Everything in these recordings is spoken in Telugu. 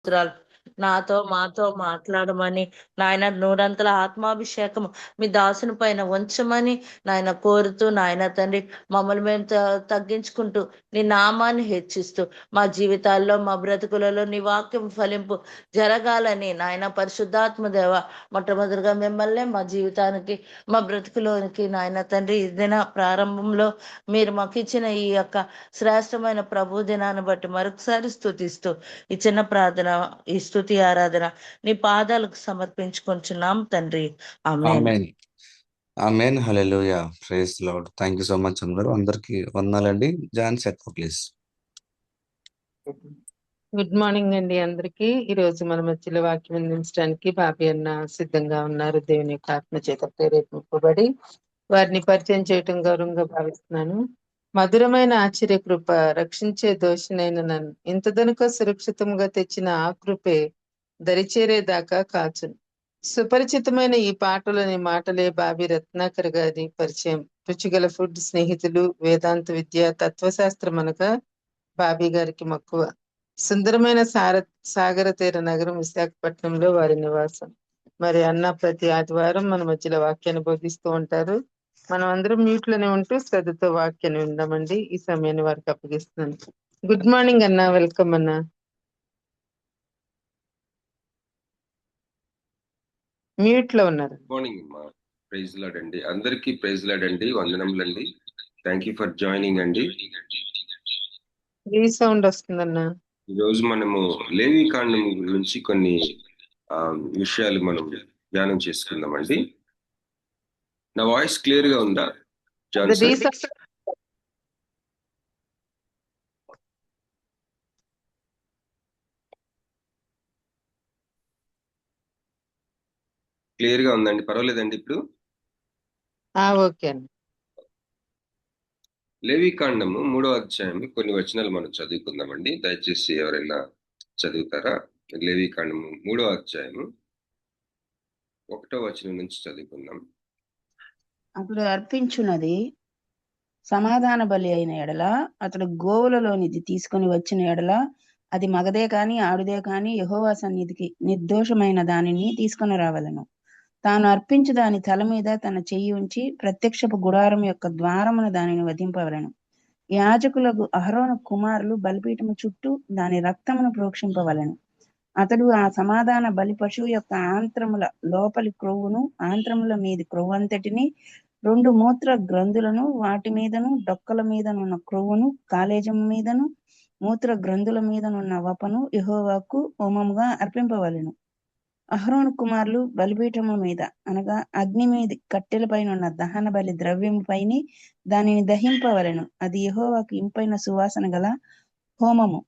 స్తోత్రాలు. నాతో మాతో మాట్లాడమని నాయన నూరంతల ఆత్మాభిషేకం మీ దాసుని పైన ఉంచమని నాయన కోరుతూ నాయన తండ్రి మమ్మల్ని మేము తగ్గించుకుంటూ నీ నామాన్ని హెచ్చిస్తూ మా జీవితాల్లో మా బ్రతుకులలో నీ వాక్యం ఫలింపు జరగాలని నాయన పరిశుద్ధాత్మ దేవ మొట్టమొదటిగా మిమ్మల్ని మా జీవితానికి మా బ్రతుకులోనికి నాయన తండ్రి ఈ దిన ప్రారంభంలో మీరు మాకు ఇచ్చిన ఈ యొక్క శ్రేష్టమైన ప్రభు దినాన్ని బట్టి మరొకసారి స్తుతిస్తూ ఈ చిన్న ప్రార్థన, ఈ స్తుతి ఆరాధన నీ పాదాలకు సమర్పించుకొంచున్నాం తండ్రి. ఆమేన్. ఆమెన్. ఆమెన్. హల్లెలూయా. Praise Lord. Thank you so much అందరూ. అందరికి వందనాలండి. John set please. Good morning అండి అందరికి. ఈ రోజు మన మధ్యలో వాక్యం అందించడానికి బాబీ అన్న సిద్ధంగా ఉన్నారు. దేవుని యొక్క ఆత్మ చేత ప్రేరేపింపబడి వారిని పరిచయం చేయటం గౌరవంగా భావిస్తున్నాను. మధురమైన ఆశ్చర్య కృప రక్షించే దోషినైన నన్ను ఇంతదనుక సురక్షితంగా తెచ్చిన ఆ కృపే దరిచేరేదాకా కాచును. సుపరిచితమైన ఈ పాటలోని మాటలే బాబీ రత్నాకర్ గారి పరిచయం. రుచిగల ఫుడ్, స్నేహితులు, వేదాంత విద్య, తత్వశాస్త్రం అనగా బాబీ గారికి మక్కువ. సుందరమైన సాగర తీర నగరం విశాఖపట్నంలో వారి నివాసం. మరి అన్న ప్రతి ఆదివారం మన మధ్యలో వాక్యాన్ని బోధిస్తూ ఉంటారు. మనం అందరం మ్యూట్ లోనే ఉంటూ శ్రద్ధతో వాక్యాన్ని విందామండి. ఈ సమయాన్ని వారికి అప్పగిస్తున్నాను. గుడ్ మార్నింగ్ అన్న, వెల్కమ్ అన్న. మ్యూట్ లో ఉన్నారు. మార్నింగ్ అమ్మా. ప్రైజ్ లార్డ్ అండి, అందరికీ ప్రైజ్ లార్డ్ అండి, వందనములండి. థ్యాంక్ యూ ఫర్ జాయినింగ్ అండి. ఈ సౌండ్ వస్తుందన్న. ఈ రోజు మనము లేవి కాండం గురించి కొన్ని విషయాలు మనం ధ్యానం చేసుకుందామండి. నా వాయిస్ క్లియర్ గా ఉందా జాన్సన్? క్లియర్ గా ఉందండి, పర్వాలేదండి ఇప్పుడు? ఓకే అండి. లేవి కాండము 3వ అధ్యాయం కొన్ని వచనాలు మనం చదువుకుందామండి. దయచేసి ఎవరైనా చదువుతారా? లేవి కాండము 3వ అధ్యాయము 1వ వచనం నుంచి చదువుకుందాం. అతడు అర్పించున్నది సమాధాన బలి అయిన ఎడల, అతడు గోవులలోనిది తీసుకుని వచ్చిన ఎడల, అది మగదే కాని ఆడుదే కాని యెహోవా సన్నిధికి నిర్దోషమైన దానిని తీసుకుని రావలను. తాను అర్పించు దాని తల మీద తన చెయ్యి ఉంచి ప్రత్యక్షపు గుడారం యొక్క ద్వారమున దానిని వధింపవలను. యాజకులకు అహరోను కుమారులు బలిపీఠము చుట్టూ దాని రక్తమును ప్రోక్షింపవలను. అతడు ఆ సమాధాన బలి పశువు యొక్క ఆంత్రముల లోపలి క్రొవ్వును, ఆంత్రముల మీది క్రొవ్వంతటిని, 2 మూత్ర గ్రంథులను, వాటి మీదను డొక్కల మీదనున్న క్రొవ్వును, కాలేజము మీదను మూత్ర గ్రంథుల మీదనున్న వపను యెహోవాకు హోమముగా అర్పింపవలెను. అహరోను కుమారులు బలిపీఠము మీద అనగా అగ్ని మీది కట్టెలపైనున్న దహన బలి ద్రవ్యము పైని దానిని దహింపవలెను. అది యెహోవాకు ఇంపైన సువాసన గల హోమము.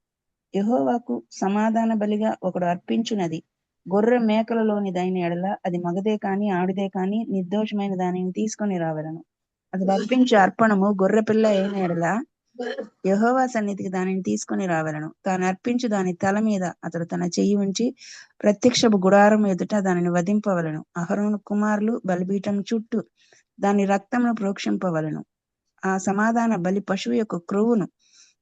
యెహోవాకు సమాధాన బలిగా ఒకడు అర్పించున్నది గొర్రె మేకలలోని దైన ఎడల, అది మగదే కాని ఆడుదే కాని నిర్దోషమైన దానిని తీసుకొని రావలను. అతడు అర్పించే అర్పణము గొర్రె పిల్ల అయిన ఎడల యెహోవా సన్నిధికి దానిని తీసుకొని రావలను. తాను అర్పించు దాని తల మీద అతడు తన చెయ్యి ఉంచి ప్రత్యక్షపు గుడారం ఎదుట దానిని వధింపవలను. అహరోను కుమారులు బలిపీఠం చుట్టూ దాని రక్తమును ప్రోక్షింపవలను. ఆ సమాధాన బలి పశువు యొక్క క్రొవ్వును,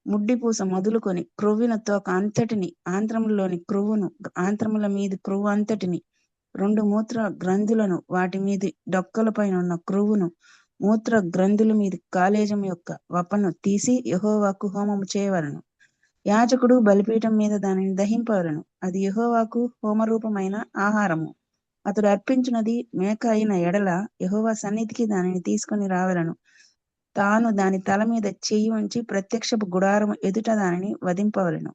ముడ్డిపూస మొదలుకొని క్రొవ్విన తోక అంతటిని, ఆంత్రములలోని క్రొవ్వును, ఆంత్రముల మీది క్రొవ్వు అంతటిని, 2 మూత్ర గ్రంథులను, వాటి మీది డొక్కలపైనున్న క్రొవ్వును, మూత్ర గ్రంథుల మీది కాలేజం యొక్క వపను తీసి యెహోవాకు హోమము చేయవలను. యాజకుడు బలిపీఠం మీద దానిని దహింపవలను. అది యెహోవాకు హోమరూపమైన ఆహారము. అతడు అర్పించినది మేక అయిన ఎడల యెహోవా సన్నిధికి దానిని తీసుకొని రావలను. తాను దాని తల మీద చెయ్యి ఉంచి ప్రత్యక్షపు గుడారము ఎదుట దానిని వధింపవలను.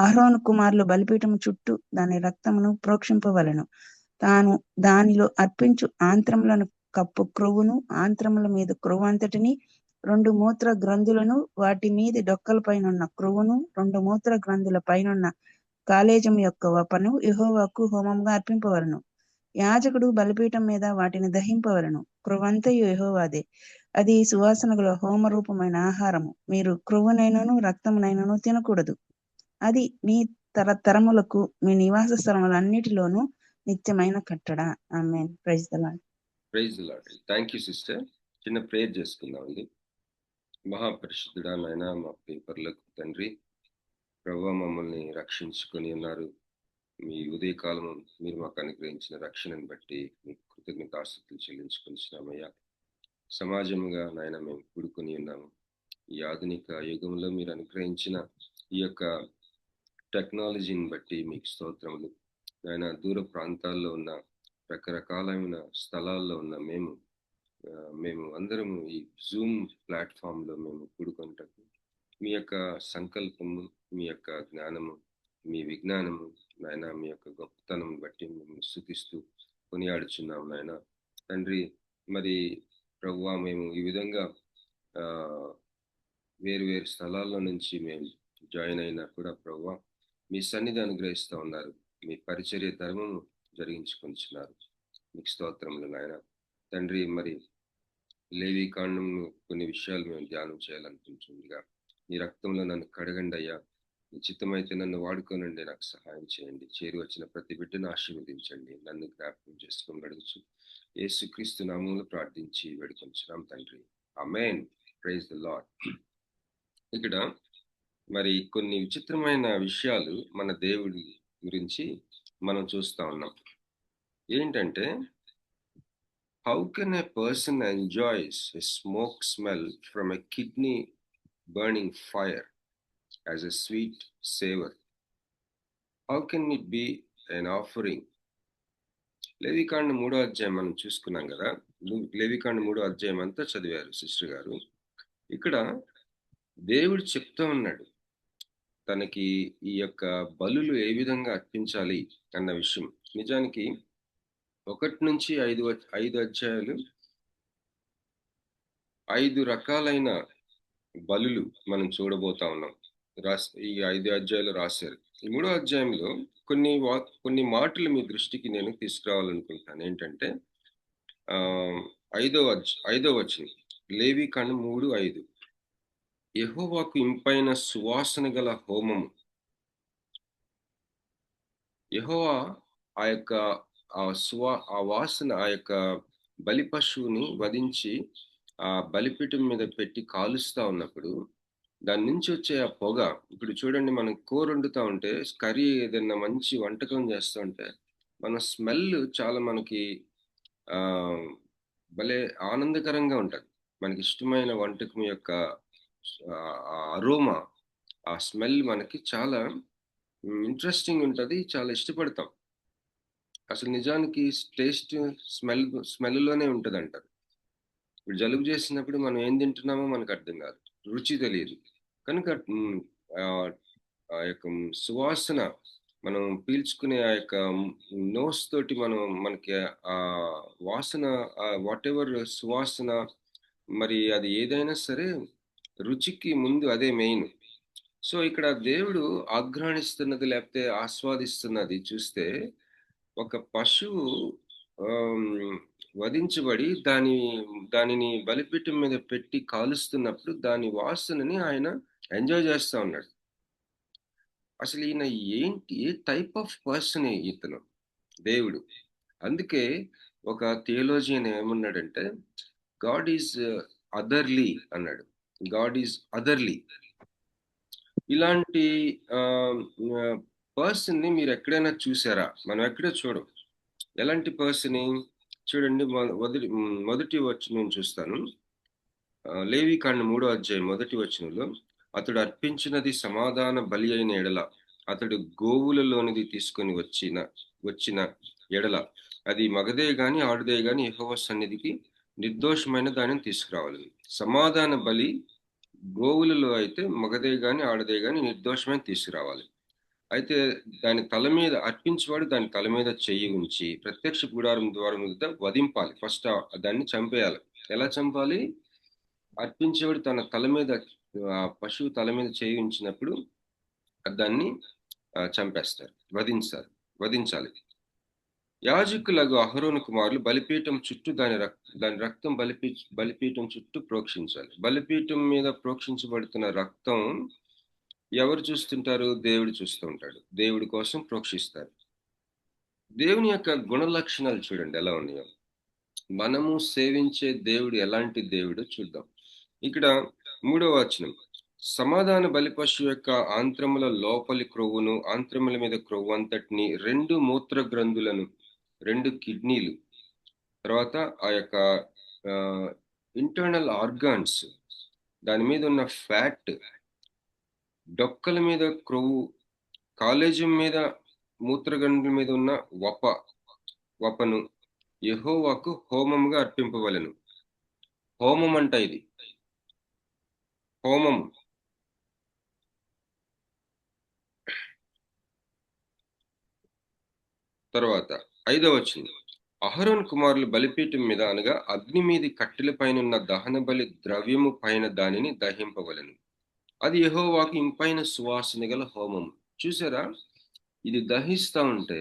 అహరోను కుమారులు బలిపీఠము చుట్టూ దాని రక్తమును ప్రోక్షింపవలను. తాను దానిలో అర్పించు ఆంత్రములను కప్పు క్రొవ్వును, ఆంత్రముల మీద క్రొవ్వు అంతటిని, 2 మూత్ర గ్రంథులను, వాటి మీది డొక్కల పైనున్న క్రొవ్వును, 2 మూత్ర గ్రంథుల పైనున్న కాలేజం యొక్క వపను యెహోవాకు హోమముగా అర్పింపవలను. యాజకుడు బలిపీఠం మీద వాటిని దహింపవలను. క్రొవ్వంతయు యెహోవాదే. అది సువాసన గల హోమరూపమైన ఆహారము. మీరు క్రొవ్వునైనను రక్తమునైనను తినకూడదు. అది మీ తరతరములకు మీ నివాస స్థలములన్నిటిలోనూ నిత్యమైన కట్టడ. ఆమేన్. Praise the Lord. Praise the Lord. Thank you sister. చిన్న ప్రేయర్ చేసుకుందామండి. మహాపరిశుద్ధుడా నాయన, మా పరలోకపు తండ్రి, ప్రభువా, మమ్మల్ని రక్షించుకొని ఉన్నారు. మీ ఉదయకాలము మీరు మాకు అనుగ్రహించిన రక్షణను బట్టి మీకు కృతజ్ఞతాస్తుతులు చెల్లించుకుంటున్నామయ్యా. సమాజంగా నాయన మేము కూడుకొని ఉన్నాము. ఈ ఆధునిక యుగంలో మీరు అనుగ్రహించిన ఈ యొక్క టెక్నాలజీని బట్టి మీకు స్తోత్రములు. నాయన దూర ప్రాంతాల్లో ఉన్న రకరకాలైన స్థలాల్లో ఉన్న మేము అందరము ఈ జూమ్ ప్లాట్ఫామ్లో మేము కూడుకుంటాము. మీ యొక్క సంకల్పము, మీ యొక్క జ్ఞానము, మీ విజ్ఞానము నాయన, మీ యొక్క గొప్పతనం బట్టి మేము స్తుతిస్తూ కొనియాడుచున్నాం నాయన. తండ్రి, మరి ప్రభువా, మేము ఈ విధంగా వేరు వేరు స్థలాల్లో నుంచి మేము జాయిన్ అయినా కూడా ప్రభువా మీ సన్నిధి అనుగ్రహిస్తూ ఉన్నారు. మీ పరిచర్య ధర్మము జరిగించుకుంటున్నారు. మీకు స్తోత్రములు నాయన. తండ్రి, మరి లేవి కాండము కొన్ని విషయాలు మేము ధ్యానం చేయాలనుకుంటుండగా మీ రక్తంలో నన్ను కడగండి అయ్యా. మీ చిత్తమైతే నన్ను వాడుకోనండి, నాకు సహాయం చేయండి. చేరి వచ్చిన ప్రతి బిడ్డను ఆశీర్వదించండి. నన్ను జ్ఞాపకం చేసుకొని అడుగుచు యేసుక్రీస్తు నామములో ప్రార్థించి వేడుకొంచున్నాం తండ్రి. ఆమేన్. Praise the Lord. ఇక్కడ మరి కొన్ని విచిత్రమైన విషయాలు మన దేవుడి గురించి మనం చూస్తా ఉన్నాం. ఏంటంటే, how can a person enjoys a smoke smell from a kidney burning fire as a sweet savor? How can it be an offering? లేవికాండ 3వ అధ్యాయం మనం చూసుకున్నాం కదా. లేవికాండ 3వ అధ్యాయం అంతా చదివారు సిస్టర్ గారు. ఇక్కడ దేవుడు చెప్తా ఉన్నాడు తనకి ఈ యొక్క బలులు ఏ విధంగా అర్పించాలి అన్న విషయం. నిజానికి 1 నుంచి 5 అధ్యాయాలు 5 రకాలైన బలులు మనం చూడబోతా ఉన్నాం. ఈ 5 అధ్యాయాలు రాశారు. ఈ 3వ అధ్యాయంలో కొన్ని మాటలు మీ దృష్టికి నేను తీసుకురావాలనుకుంటున్నాను. ఏంటంటే 5వ వచనం, లేవికాండం 3:5, యెహోవాకు ఇంపైన సువాసన గల హోమము. యెహోవా ఆ యొక్క ఆ వాసన, ఆ యొక్క బలి పశువుని వధించి ఆ బలిపీఠం మీద పెట్టి కాలుస్తా ఉన్నప్పుడు దాని నుంచి వచ్చే ఆ పొగ, ఇప్పుడు చూడండి, మనం కూర వండుతూ ఉంటే, కర్రీ ఏదైనా మంచి వంటకం చేస్తూ ఉంటే మన స్మెల్ చాలా మనకి భలే ఆనందకరంగా ఉంటుంది. మనకి ఇష్టమైన వంటకం యొక్క అరోమా, ఆ స్మెల్ మనకి చాలా ఇంట్రెస్టింగ్ ఉంటుంది, చాలా ఇష్టపడతాం. అసలు నిజానికి టేస్ట్ స్మెల్లోనే ఉంటుంది అంటారు. ఇప్పుడు జలుబు చేసినప్పుడు మనం ఏం తింటున్నామో మనకు అర్థం కాదు, రుచి తెలియదు. కనుక ఆ యొక్క సువాసన మనం పీల్చుకునే ఆ యొక్క నోస్ తోటి మనకి ఆ వాసన, వాట్ ఎవర్ సువాసన, మరి అది ఏదైనా సరే రుచికి ముందు అదే మెయిన్. సో ఇక్కడ దేవుడు ఆఘ్రాణిస్తున్నది లేకపోతే ఆస్వాదిస్తున్నది చూస్తే, ఒక పశువు వధించబడి దానిని బలిపీఠం మీద పెట్టి కాలుస్తున్నప్పుడు దాని వాసనని ఆయన ఎంజాయ్ చేస్తా ఉన్నాడు. అసలు ఈయన ఏ టైప్ ఆఫ్ పర్సన్ ఇతను దేవుడు. అందుకే ఒక థియోలాజియన్ ఏమన్నాడంటే, గాడ్ ఈజ్ అదర్లీ అన్నాడు. God is otherly. ఇలాంటి పర్సన్ ని మీరు ఎక్కడైనా చూసారా? మనం ఎక్కడో చూడం. ఎలాంటి పర్సన్ చూడండి, మొదటి వచనం చూస్తాను. లేవికాండం 3వ అధ్యాయం 1వ వచనంలో, అతడు అర్పించినది సమాధాన బలి అయిన ఎడల, అతడు గోవులలోనిది తీసుకొని వచ్చిన ఎడల, అది మగదే గాని ఆడుదే గాని యెహోవా సన్నిధికి నిర్దోషమైన దానిని తీసుకురావాలి. సమాధాన బలి గోవులలో అయితే మగదే గాని ఆడదే గాని నిర్దోషమైన తీసుకురావాలి. అయితే దాని తల మీద అర్పించేవాడు దాని తల మీద చెయ్యి ఉంచి ప్రత్యక్ష గుడారం ద్వారం వద్ద వధింపాలి. ఫస్ట్ దాన్ని చంపేయాలి. ఎలా చంపాలి? అర్పించేవాడు తన తల మీద, పశువు తల మీద చేయి ఉంచినప్పుడు దాన్ని చంపేస్తారు, వధించాలి. యాజకులకు అహరోను కుమారులు బలిపీఠం చుట్టూ దాని రక్తం బలిపీఠం చుట్టూ ప్రోక్షించాలి. బలిపీఠం మీద ప్రోక్షించబడుతున్న రక్తం ఎవరు చూస్తుంటారు? దేవుడు చూస్తూ ఉంటాడు. దేవుడి కోసం ప్రోక్షిస్తారు. దేవుని యొక్క గుణ లక్షణాలు చూడండి ఎలా ఉన్నాయో. మనము సేవించే దేవుడు ఎలాంటి దేవుడు చూద్దాం. ఇక్కడ 3వ వచనం, సమాధాన బలిపశు యొక్క ఆంత్రముల లోపలి క్రొవ్వును, ఆంత్రముల మీద క్రొవ్వు అంతటిని, 2 మూత్ర గ్రంథులను, 2 కిడ్నీలు, తర్వాత ఆ యొక్క ఇంటర్నల్ ఆర్గాన్స్, దాని మీద ఉన్న ఫ్యాట్, డొక్కల మీద క్రొవ్వు, కాలేజం మీద, మూత్రగండ్ల మీద ఉన్న వపను యెహోవాకు హోమముగా అర్పింపవలెను. హోమం అంట ఇది, హోమం. తర్వాత 5వ వచనం, అహరోను కుమారులు బలిపీఠం మీద అనగా అగ్ని మీది కట్టెల పైనున్న దహన బలి ద్రవ్యము పైన దానిని దహింపవలెను. అది యెహోవాకు ఇంపైన సువాసన గల హోమం. చూసారా, ఇది దహిస్తా ఉంటే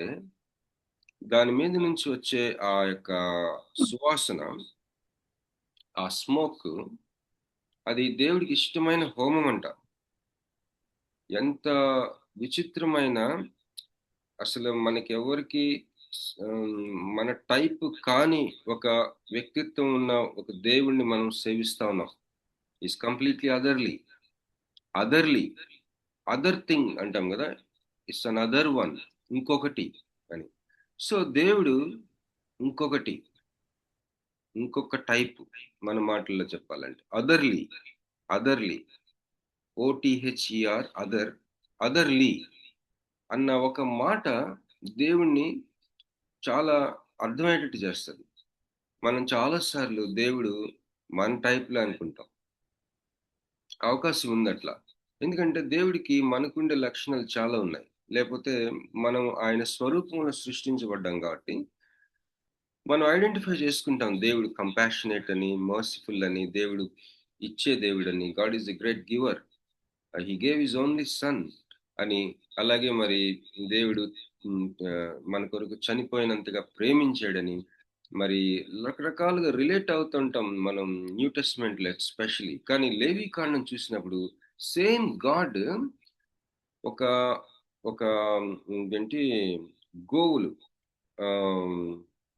దాని మీద నుంచి వచ్చే ఆ యొక్క సువాసన, ఆ స్మోక్, అది దేవుడికి ఇష్టమైన హోమం అంట. ఎంత విచిత్రమైన, అసలు మనకి ఎవరికి మన టైప్ కాని ఒక వ్యక్తిత్వం ఉన్న ఒక దేవుణ్ణి మనం సేవిస్తా ఉన్నాం. ఈస్ కంప్లీట్లీ అదర్లీ అదర్ థింగ్ అంటాం కదా, ఇట్స్ అన్ అదర్ వన్, ఇంకొకటి అని. సో దేవుడు ఇంకొక టైప్, మన మాటల్లో చెప్పాలంటే అదర్లీ OTHER, అదర్లీ అన్న ఒక మాట దేవుణ్ణి చాలా అర్థమయ్యేటట్టు చేస్తుంది. మనం చాలాసార్లు దేవుడు మన టైప్లో అనుకుంటాం. అవకాశం ఉంది అట్లా, ఎందుకంటే దేవుడికి మనకుండే లక్షణాలు చాలా ఉన్నాయి. లేకపోతే మనం ఆయన స్వరూపంలో సృష్టించబడ్డాం కాబట్టి మనం ఐడెంటిఫై చేసుకుంటాం దేవుడు కంపాషనేట్ అని, మర్సిఫుల్ అని, దేవుడు ఇచ్చే దేవుడని, God is the great giver, he gave his only sun అని. అలాగే మరి దేవుడు మన కొరకు చనిపోయినంతగా ప్రేమించాడని, మరి రకరకాలుగా రిలేట్ అవుతుంటాం మనం న్యూ టెస్ట్మెంట్లో ఎస్పెషలీ. కానీ లేవి కాండం చూసినప్పుడు సేమ్ గాడ్ ఒక ఏంటి గోవులు,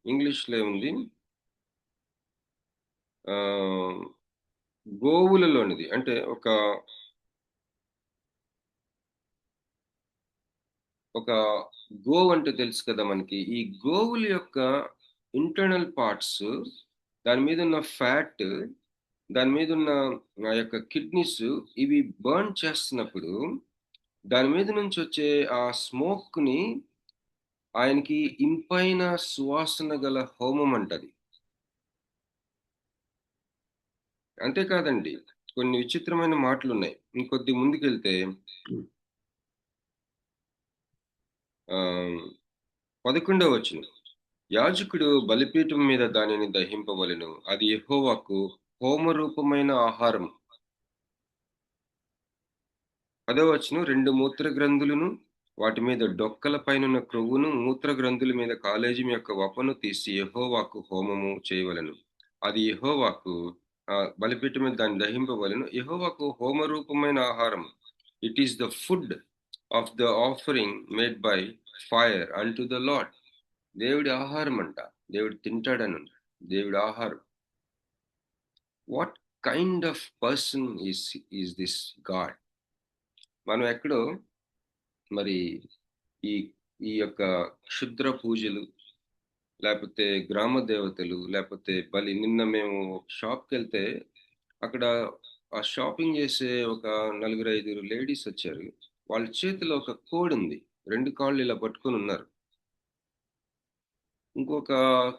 ఇంగ్లీష్లో ఉంది, గోవులలోనిది అంటే ఒక గోవు అంటే తెలుసు కదా మనకి. ఈ గోవుల యొక్క ఇంటర్నల్ పార్ట్స్, దాని మీద ఉన్న ఫ్యాట్, దాని మీద ఉన్న ఆ యొక్క కిడ్నీస్, ఇవి బర్న్ చేస్తున్నప్పుడు దాని మీద నుంచి వచ్చే ఆ స్మోక్ ని ఆయనకి ఇంపైన సువాసన గల హోమం అంటది. అంతేకాదండి, కొన్ని విచిత్రమైన మాటలు ఉన్నాయి. ఇంకొద్ది ముందుకెళ్తే 11వ వచనం, యాజకుడు బలిపీఠం మీద దానిని దహింపవలెను, అది యెహోవాకు హోమరూపమైన ఆహారం. 10వ వచనం, 2 మూత్ర గ్రంథులను, వాటి మీద డొక్కల పైనున్న క్రొవ్వును, మూత్ర గ్రంథుల మీద కాలేజం యొక్క వపను తీసి యెహోవాకు హోమము చేయవలెను. అది యెహోవాకు బలిపీఠం మీద దాన్ని దహింపవలెను, యెహోవాకు హోమరూపమైన ఆహారం. It is the food of the offering made by fire unto the lord. దేవుడి ఆహారం అంట, దేవుడు తింటాడను, దేవుడి ఆహారం. What kind of person is this God? మనం ఎక్కడో మరి ఈ యొక్క క్షుద్ర పూజలు, లేకపోతే గ్రామ దేవతలు, లేకపోతే నిన్న మేము షాప్కి వెళ్తే అక్కడ ఆ షాపింగ్ చేసే ఒక 4-5 లేడీస్ వచ్చారు. వాళ్ళ చేతిలో ఒక కోడి ఉంది, 2 కాళ్ళు ఇలా పట్టుకొని ఉన్నారు. ఇంకొక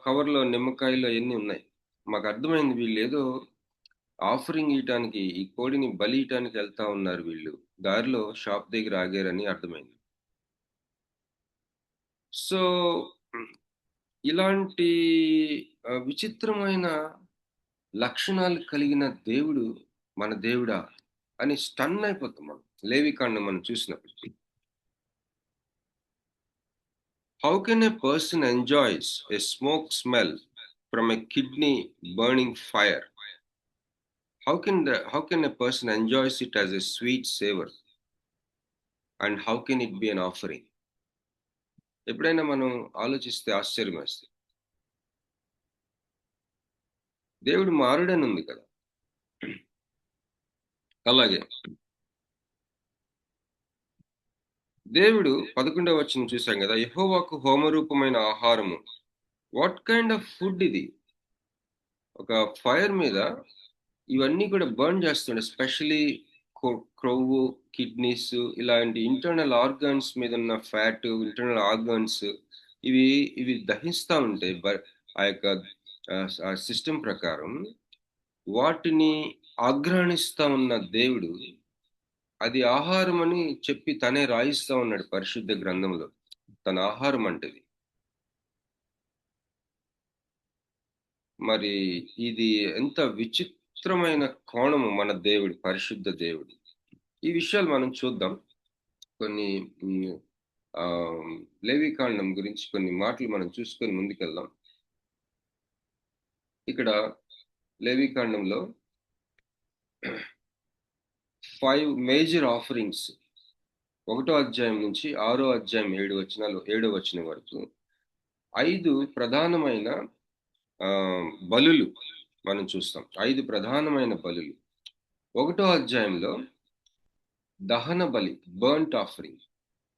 కవర్లో నిమ్మకాయలు అవన్నీ ఉన్నాయి. మాకు అర్థమైంది, వీళ్ళు ఏదో ఆఫరింగ్ ఇయటానికి, ఈ కోడిని బలి ఇయటానికి వెళ్తా ఉన్నారు వీళ్ళు, దారిలో షాప్ దగ్గర ఆగారని అర్థమైంది. సో ఇలాంటి విచిత్రమైన లక్షణాలు కలిగిన దేవుడు మన దేవుడా అని స్టన్ అయిపోతాం మనం లేవికాండం మనం చూసినప్పుడు. How can a person enjoys a smoke smell from a kidney burning fire? How can a person enjoys it as a sweet savor? And how can it be an offering? ఎప్పుడైనా మనం ఆలోచిస్తే ఆశ్చర్యం వేస్తుంది. దేవుడు మారుడని ఉంది కదా. అలాగే దేవుడు 11వ వచనం చూసాం కదా, యెహోవాకు హోమరూపమైన ఆహారము. వాట్ కైండ్ ఆఫ్ ఫుడ్ ఇది? ఒక ఫైర్ మీద ఇవన్నీ కూడా బర్న్ చేస్తుండే, స్పెషలీ క్రొవ్వు, కిడ్నీస్, ఇలాంటి ఇంటర్నల్ ఆర్గన్స్ మీద ఉన్న ఫ్యాట్, ఇంటర్నల్ ఆర్గన్స్ ఇవి దహిస్తూ ఉంటే ఆ యొక్క సిస్టమ్ ప్రకారం వాటిని ఆగ్రహిస్తా ఉన్న దేవుడు అది ఆహారం అని చెప్పి తనే రాయిస్తా ఉన్నాడు పరిశుద్ధ గ్రంథంలో. తన ఆహారం అంటది. మరి ఇది ఎంత విచిత్రమైన కోణము మన దేవుడు, పరిశుద్ధ దేవుడు. ఈ విషయాలు మనం చూద్దాం. కొన్ని లేవికాండం గురించి కొన్ని మాటలు మనం చూసుకొని ముందుకెళ్దాం. ఇక్కడ లేవికాండంలో 5 మేజర్ ఆఫరింగ్స్, 1వ అధ్యాయం నుంచి 6వ అధ్యాయం 7వ వచనం వరకు 5 ప్రధానమైన బలులు మనం చూస్తాం. 5 ప్రధానమైన బలులు. 1వ అధ్యాయంలో దహన బలి, బర్న్ట్ ఆఫరింగ్.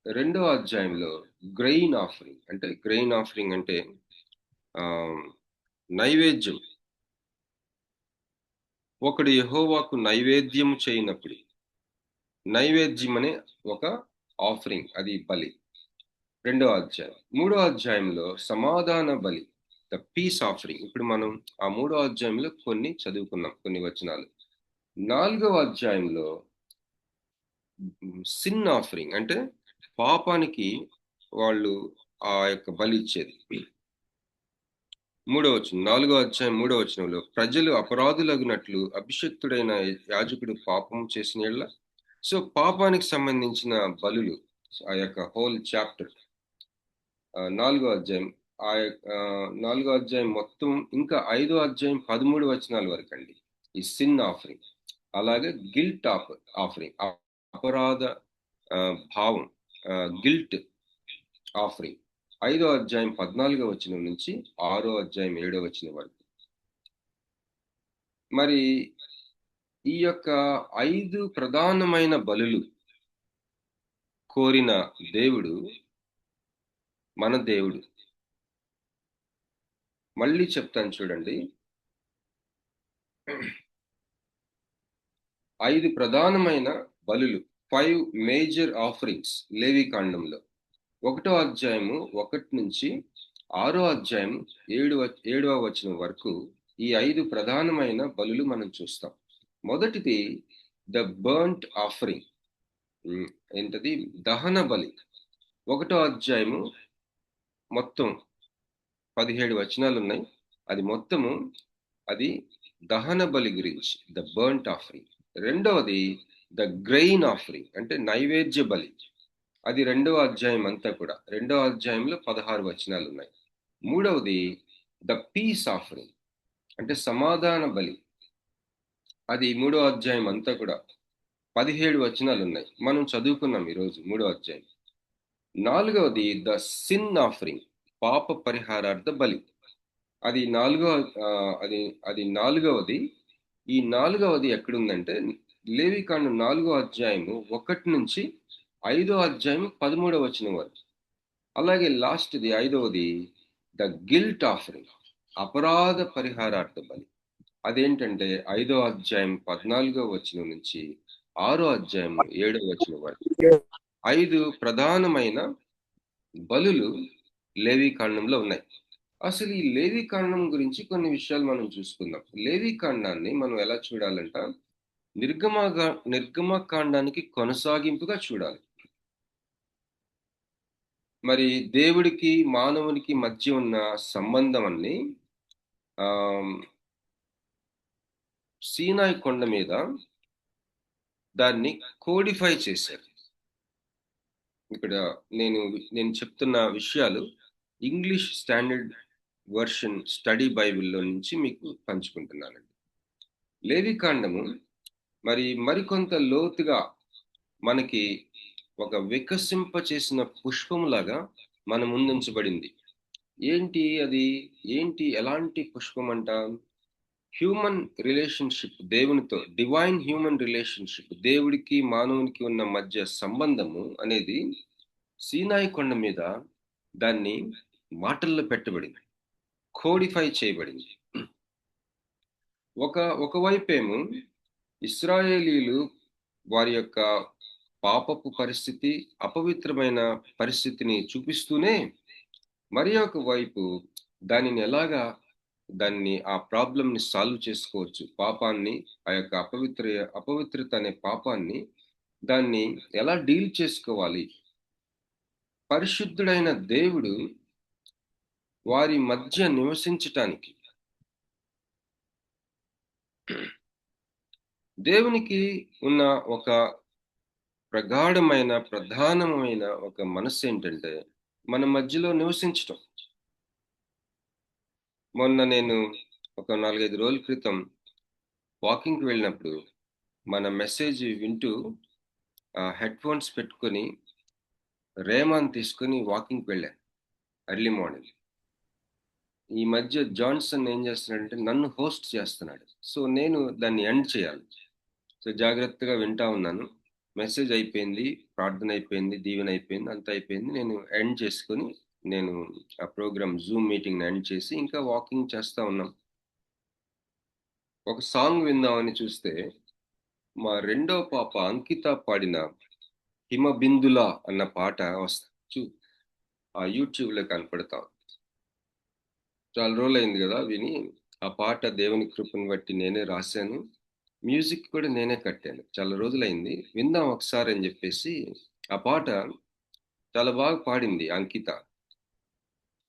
2వ అధ్యాయంలో గ్రెయిన్ ఆఫరింగ్. అంటే గ్రెయిన్ ఆఫరింగ్ అంటే నైవేద్యం. ఒకడు యెహోవాకు నైవేద్యం చేయనప్పుడు, నైవేద్యం అనే ఒక ఆఫరింగ్, అది బలి. 2వ అధ్యాయం. 3వ అధ్యాయంలో సమాధాన బలి, ద పీస్ ఆఫరింగ్. ఇప్పుడు మనం ఆ 3వ అధ్యాయంలో కొన్ని చదువుకున్నాం, కొన్ని వచనాలు. 4వ అధ్యాయంలో సిన్ ఆఫరింగ్, అంటే పాపానికి వాళ్ళు ఆ యొక్క బలి ఇచ్చేది. 3వ వచనం, 4వ అధ్యాయం 3వ వచనంలో ప్రజలు అపరాధులగునట్లు అభిషక్తుడైన యాజకుడు పాపం చేసిన యెడల. సో పాపానికి సంబంధించిన బలులు, ఆ యొక్క హోల్ చాప్టర్ 4వ అధ్యాయం, 4వ అధ్యాయం మొత్తం, ఇంకా 5వ అధ్యాయం 13 వచనాల వరకు అండి ఈ సిన్ ఆఫరింగ్. అలాగే గిల్ట్ ఆఫరింగ్, అపరాధ భావం, గిల్ట్ ఆఫరింగ్. 5వ అధ్యాయం 14వ వచనం నుంచి 6వ అధ్యాయం 7వ వచనం వరకు. మరి ఈ యొక్క 5 ప్రధానమైన బలులు కోరిన దేవుడు మన దేవుడు. మళ్ళీ చెప్తాను చూడండి. 5 ప్రధానమైన బలులు, 5 మేజర్ ఆఫరింగ్స్ లేవికాండంలో. 1వ అధ్యాయము 1 నుంచి 6వ అధ్యాయం 7వ వచనం వరకు ఈ 5 ప్రధానమైన బలులు మనం చూస్తాం. మొదటిది ద బర్న్ట్ ఆఫరింగ్, ఏంటది? దహన బలి. 1వ అధ్యాయము మొత్తం 17 వచనాలు ఉన్నాయి. అది మొత్తము అది దహన బలి గురించి, ద బర్న్ట్ ఆఫరింగ్. 2వది ద గ్రెయిన్ ఆఫరింగ్, అంటే నైవేద్య బలి. అది 2వ అధ్యాయం అంతా కూడా, 2వ అధ్యాయంలో 16 వచనాలు ఉన్నాయి. 3వది ద పీస్ ఆఫరింగ్, అంటే సమాధాన బలి. అది 3వ అధ్యాయం అంతా కూడా 17 వచనాలు ఉన్నాయి. మనం చదువుకున్నాం ఈరోజు 3వ అధ్యాయం. 4వది ద సిన్ ఆఫరింగ్, పాప పరిహారార్థ బలి. అది 4వది. ఈ 4వది ఎక్కడుందంటే లేవికాండం 4వ అధ్యాయము 1 నుంచి 5వ అధ్యాయం 13వ వచనం వరకు. అలాగే లాస్ట్ది 5వది ద గిల్ట్ ఆఫరింగ్, అపరాధ పరిహారార్థ బలి. అదేంటంటే 5వ అధ్యాయం 14వ వచనం నుంచి 6వ అధ్యాయం 7వ వచనం వరకు 5 ప్రధానమైన బలులు లేవికాండంలో ఉన్నాయి. అసలు ఈ లేవికాండం గురించి కొన్ని విషయాలు మనం చూసుకుందాం. లేవికాండాన్ని మనం ఎలా చూడాలంట, నిర్గమకాండానికి కొనసాగింపుగా చూడాలి. మరి దేవుడికి మానవునికి మధ్య ఉన్న సంబంధం అన్ని సీనాయి కొండ మీద దాన్ని కోడిఫై చేశారు. ఇక్కడ నేను చెప్తున్న విషయాలు ఇంగ్లీష్ స్టాండర్డ్ వర్షన్ స్టడీ బైబిల్లో నుంచి మీకు పంచుకుంటున్నానండి. లేవికాండము మరికొంత లోతుగా మనకి ఒక వికసింప చేసిన పుష్పంలాగా మన ముందుంచబడింది. ఏంటి అది? ఎలాంటి పుష్పం అంట? హ్యూమన్ రిలేషన్షిప్, దేవునితో డివైన్ హ్యూమన్ రిలేషన్షిప్, దేవుడికి మానవునికి ఉన్న మధ్య సంబంధము అనేది సీనాయి కొండ మీద దాన్ని మాటల్లో పెట్టబడింది, కోడిఫై చేయబడింది. ఒకవైపేమో ఇశ్రాయేలీలు వారి యొక్క పాపపు పరిస్థితి, అపవిత్రమైన పరిస్థితిని చూపిస్తూనే, మరి ఒక వైపు దాన్ని ఆ ప్రాబ్లంని సాల్వ్ చేసుకోవచ్చు, పాపాన్ని, ఆ యొక్క అపవిత్రత అనే పాపాన్ని దాన్ని ఎలా డీల్ చేసుకోవాలి. పరిశుద్ధుడైన దేవుడు వారి మధ్య నివసించటానికి, దేవునికి ఉన్న ఒక ప్రధానమైన ఒక మనస్సు ఏంటంటే మన మధ్యలో నివసించటం. మొన్న నేను ఒక 4-5 రోజుల క్రితం వాకింగ్కి వెళ్ళినప్పుడు మన మెసేజ్ వింటూ హెడ్ ఫోన్స్ పెట్టుకొని రేమాన్ తీసుకొని వాకింగ్కి వెళ్ళాను ఎర్లీ మార్నింగ్. ఈ మధ్య జాన్సన్ ఏం చేస్తున్నాడంటే నన్ను హోస్ట్ చేస్తున్నాడు. సో నేను దాన్ని ఎండ్ చేయాలి. సో జాగ్రత్తగా వింటా ఉన్నాను. మెసేజ్ అయిపోయింది, ప్రార్థన అయిపోయింది, దీవెన అయిపోయింది, అంతా అయిపోయింది. నేను ఎండ్ చేసుకొని నేను ఆ ప్రోగ్రామ్ జూమ్ మీటింగ్ ఎండ్ చేసి ఇంకా వాకింగ్ చేస్తా ఉన్నాం. ఒక సాంగ్ విందామని చూస్తే మా రెండో పాప అంకిత పాడిన హిమబిందుల అన్న పాట ఆ యూట్యూబ్లో కనపడతా. చాలా రోజులు అయింది కదా విని. ఆ పాట దేవుని కృపను బట్టి నేనే రాశాను, మ్యూజిక్ కూడా నేనే కట్టాను. చాలా రోజులైంది, విందాం ఒకసారి అని చెప్పేసి ఆ పాట చాలా బాగా పాడింది అంకిత.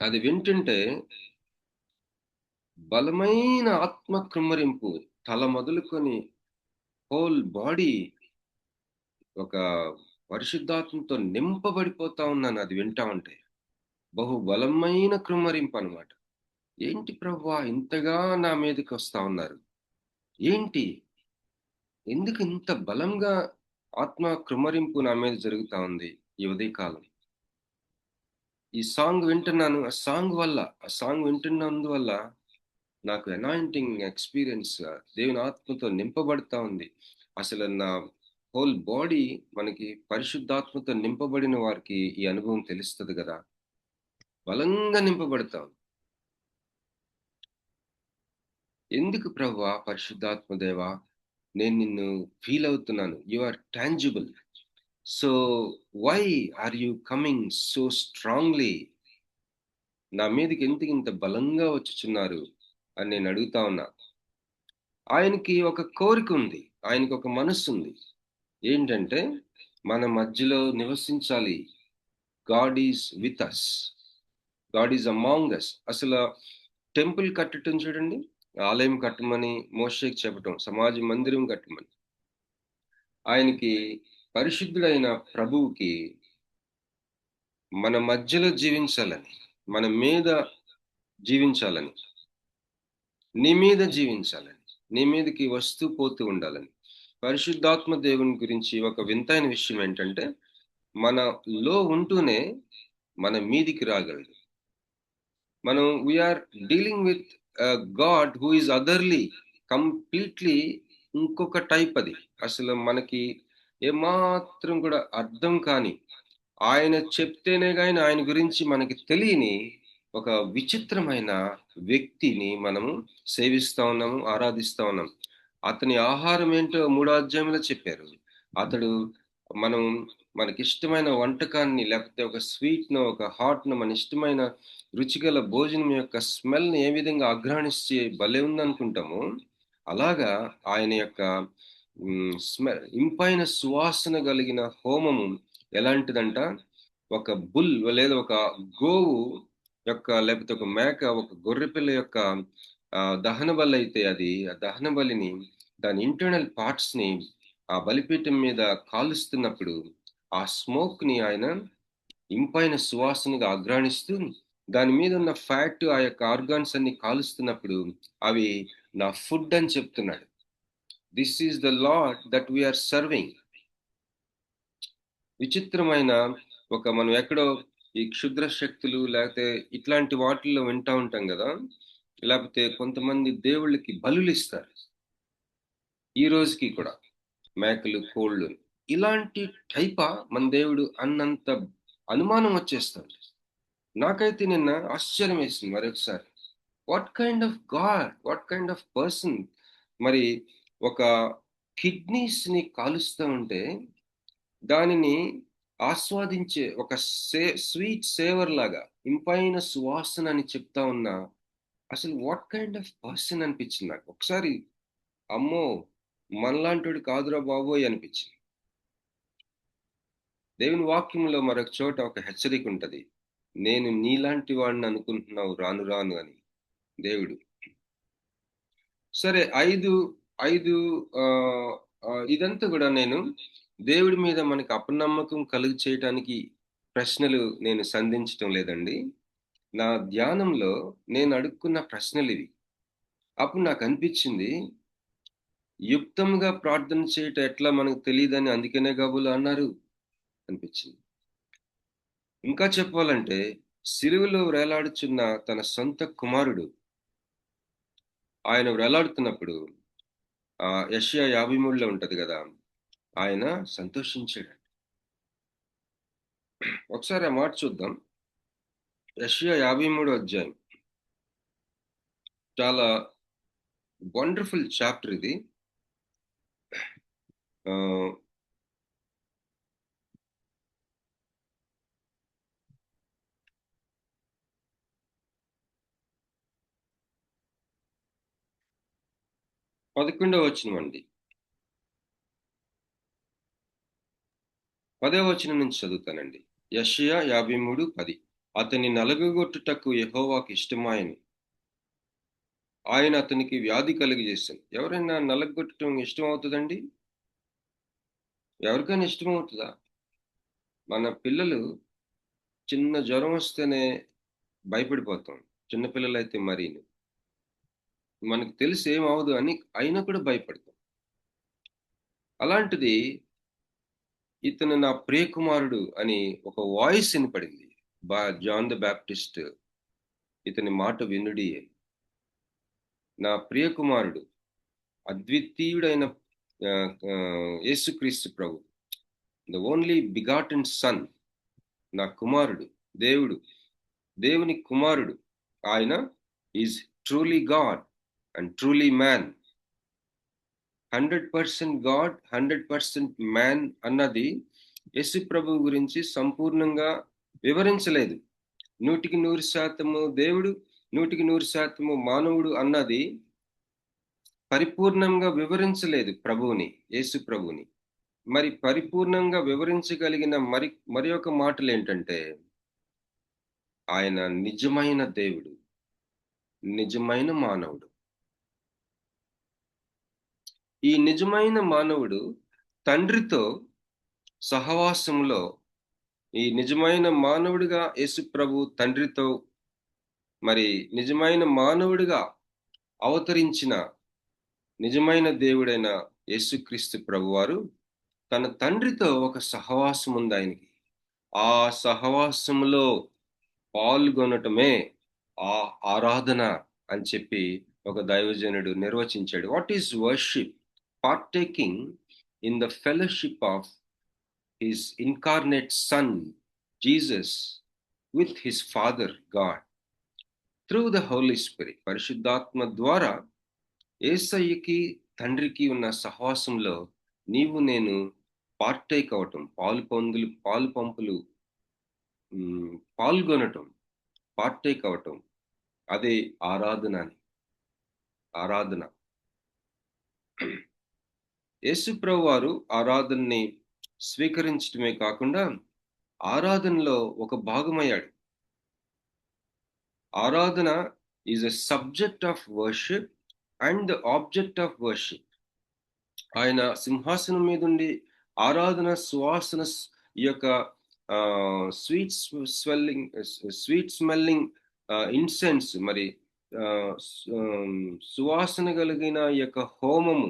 అది వింటుంటే బలమైన ఆత్మ కృమ్మరింపు, తల మొదలుకొని హోల్ బాడీ ఒక పరిశుద్ధాత్మతో నింపబడిపోతా ఉన్నాను అది వింటా ఉంటే. బహు బలమైన కృమ్మరింపు అనమాట. ఏంటి ప్రభువా ఇంతగా నా మీదకి వస్తా ఉన్నారు, ఏంటి, ఎందుకు ఇంత బలంగా ఆత్మ కృమ్మరింపు నా మీద జరుగుతా ఉంది ఈ ఉదయకాలం? ఈ సాంగ్ వింటున్నాను, ఆ సాంగ్ వింటున్నందువల్ల నాకు అనాయింటింగ్ ఎక్స్పీరియన్స్, దేవుని ఆత్మతో నింపబడతా ఉంది. అసలు నా హోల్ బాడీ, మనకి పరిశుద్ధాత్మతో నింపబడిన వారికి ఈ అనుభవం తెలుస్తుంది కదా, బలంగా నింపబడతాం. ఎందుకు ప్రభువా పరిశుద్ధాత్మ దేవా నేను నిన్ను ఫీల్ అవుతున్నాను, you are tangible, so why are you coming so strongly, నా మీదకి ఎందుకు ఇంత బలంగా వచ్చుచున్నారు అని నేను అడుగుతా ఉన్నా. ఆయనకి ఒక కోరిక ఉంది, ఆయనకి ఒక మనస్సు ఉంది. ఏంటంటే మన మధ్యలో నివసించాలి. God is with us, God is among us. అసలు టెంపుల్ కట్టడం చూడండి, ఆలయం కట్టమని మోషేకి చెప్పటం, సమాజ మందిరం కట్టమని. ఆయనకి, పరిశుద్ధుడైన ప్రభువుకి మన మధ్యలో జీవించాలని, మన మీద జీవించాలని, నీ మీద జీవించాలని, నీ మీదకి వస్తూ పోతూ ఉండాలని. పరిశుద్ధాత్మ దేవుని గురించి ఒక వింతైన విషయం ఏంటంటే మనలో ఉంటూనే మన మీదికి రాగలడు. మనం we are dealing with God who is otherly, completely ఇంకొక టైప్. అది అసలు మనకి ఏమాత్రం కూడా అర్థం కాని, ఆయన చెప్తేనే కానీ ఆయన గురించి మనకి తెలియని ఒక విచిత్రమైన వ్యక్తిని మనము సేవిస్తా ఉన్నాము, ఆరాధిస్తా ఉన్నాం. అతని ఆహారం ఏంటో 3వ అధ్యాయంలో చెప్పారు. అతడు మనకి ఇష్టమైన వంటకాన్ని, లేకపోతే ఒక స్వీట్ను, ఒక హాట్ను, మన ఇష్టమైన రుచిగల భోజనం యొక్క స్మెల్ని ఏ విధంగా ఆఘ్రాణించి భలే ఉందనుకుంటామో, అలాగా ఆయన యొక్క స్మెల్, ఇంపైన సువాసన కలిగిన హోమము ఎలాంటిదంట, ఒక బుల్ లేదా ఒక గోవు యొక్క, లేకపోతే ఒక మేక, ఒక గొర్రెపిల్ల యొక్క దహన బలి అయితే, అది ఆ దహన బలిని, దాని ఇంటర్నల్ పార్ట్స్ ని ఆ బలిపీఠం మీద కాలుస్తున్నప్పుడు ఆ స్మోక్ ని ఆయన ఇంపైన సువాసనగా ఆఘ్రాణిస్తూ, దాని మీద ఉన్న ఫ్యాట్, ఆ యొక్క ఆర్గాన్స్ అన్ని కాలుస్తున్నప్పుడు అవి నా ఫుడ్ అని చెప్తున్నాడు. This is the Lord that we're serving. విచిత్రమైన ఒక, మనం ఎక్కడో ఈ క్షుద్ర శక్తులు లేకపోతే ఇట్లాంటి వాటిల్లో వింటా ఉంటాం కదా, లేకపోతే కొంతమంది దేవుళ్ళకి బలులు ఇస్తారు ఈ రోజుకి కూడా, మేకలు, కోళ్ళు. ఇలాంటి టైపా మన దేవుడు అన్నంత అనుమానం వచ్చేస్తుంది. నాకైతే నిన్న ఆశ్చర్యం వేసింది మరొకసారి. What kind of God, what kind of person. మరి ఒక కిడ్నీస్ని కాలుస్తూ ఉంటే దానిని ఆస్వాదించే ఒక స్వీట్ సేవర్ లాగా, ఇంపైన సువాసన అని చెప్తా ఉన్నా, అసలు వాట్ కైండ్ ఆఫ్ పర్సన్ అనిపించింది నాకు. ఒకసారి అమ్మో మనలాంటి కాదురా బాబోయ్ అనిపించింది. దేవుని వాక్యంలో మరొక చోట ఒక హెచ్చరిక ఉంటది, నేను నీలాంటి వాడిని అనుకుంటున్నావు రాను రాను అని దేవుడు. సరే, ఇదంతా కూడా నేను దేవుడి మీద మనకి అపనమ్మకం కలుగు చేయటానికి ప్రశ్నలు నేను సంధించటం లేదండి. నా ధ్యానంలో నేను అడుక్కున్న ప్రశ్నలు ఇవి. అప్పుడు నాకు అనిపించింది, యుక్తంగా ప్రార్థన చేయటం ఎట్లా మనకు తెలియదని అందుకనే కాబోలు అన్నారు అనిపించింది. ఇంకా చెప్పాలంటే సిలువలో వేలాడుచున్న తన సొంత కుమారుడు ఆయన వేలాడుతున్నప్పుడు యెషయా 53లో ఉంటది కదా, ఆయన సంతోషించాడు. ఒకసారి ఆ మాట చూద్దాం. యెషయా 53వ అధ్యాయం చాలా వండర్ఫుల్ చాప్టర్ ఇది. ఆ, పదకొండవ వచనం అండి. 10వ వచనం నుంచి చదువుతానండి. యెషయా 53:10. అతని నలగగొట్టుటకు యెహోవాకు ఇష్టమాయను, ఆయన అతనికి వ్యాధి కలుగజేశాను. ఎవరైనా నలగొట్టడం ఇష్టం అవుతుందండి? ఎవరికైనా ఇష్టం అవుతుందా? మన పిల్లలు చిన్న జ్వరం వస్తేనే భయపడిపోతాం. చిన్నపిల్లలు అయితే మరీను. మనకు తెలిసి ఏమవదు అని అయినా కూడా భయపడతాం. అలాంటిది ఇతను నా ప్రియకుమారుడు అని ఒక వాయిస్ వినపడింది. జాన్ ద బ్యాప్టిస్ట్ ఇతని మాట వినుడి. నా ప్రియకుమారుడు, అద్వితీయుడైన యేసుక్రీస్తు ప్రభు, ద ఓన్లీ బిగాటెన్ సన్, నా కుమారుడు, దేవుని కుమారుడు. ఆయన is truly God and truly man. 100% God, 100% man అన్నది యేసు ప్రభు గురించి సంపూర్ణంగా వివరించలేదు. 100% దేవుడు, 100% మానవుడు అన్నది పరిపూర్ణంగా వివరించలేదు ప్రభువుని, యేసు ప్రభుని. మరి పరిపూర్ణంగా వివరించగలిగిన మరి ఒక మాటలు ఏంటంటే, ఆయన నిజమైన దేవుడు, నిజమైన మానవుడు. ఈ నిజమైన మానవుడు తండ్రితో సహవాసంలో, ఈ నిజమైన మానవుడిగా యేసు ప్రభు తండ్రితో, మరి నిజమైన మానవుడిగా అవతరించిన నిజమైన దేవుడైన యేసుక్రీస్తు ప్రభువారు తన తండ్రితో ఒక సహవాసం ఉంది ఆయనకి. ఆ సహవాసంలో పాల్గొనటమే ఆ ఆరాధన అని చెప్పి ఒక దైవజనుడు నిర్వచించాడు. What is worship? Partaking in the fellowship of his incarnate son Jesus with his father God through the Holy Spirit. పరిశుద్ధాత్మ ద్వారా యేసయ్యకి తండ్రికి ఉన్న సహవాసంలో నీవు నేను పార్టేక్ అవటం, పాలు పంపులు పాల్గొనటం, పార్టేక్ అవటం, అదే ఆరాధన. యేసు ప్రభు వారు ఆరాధనని స్వీకరించడమే కాకుండా ఆరాధనలో ఒక భాగమయ్యాడు. ఆరాధన is a subject of worship and the object of worship. ఆయన సింహాసనం మీద ఉండి ఆరాధన సువాసన, ఈ యొక్క స్వీట్ స్మెల్లింగ్ ఇన్సెన్స్, మరి సువాసన కలిగిన ఈ యొక్క హోమము,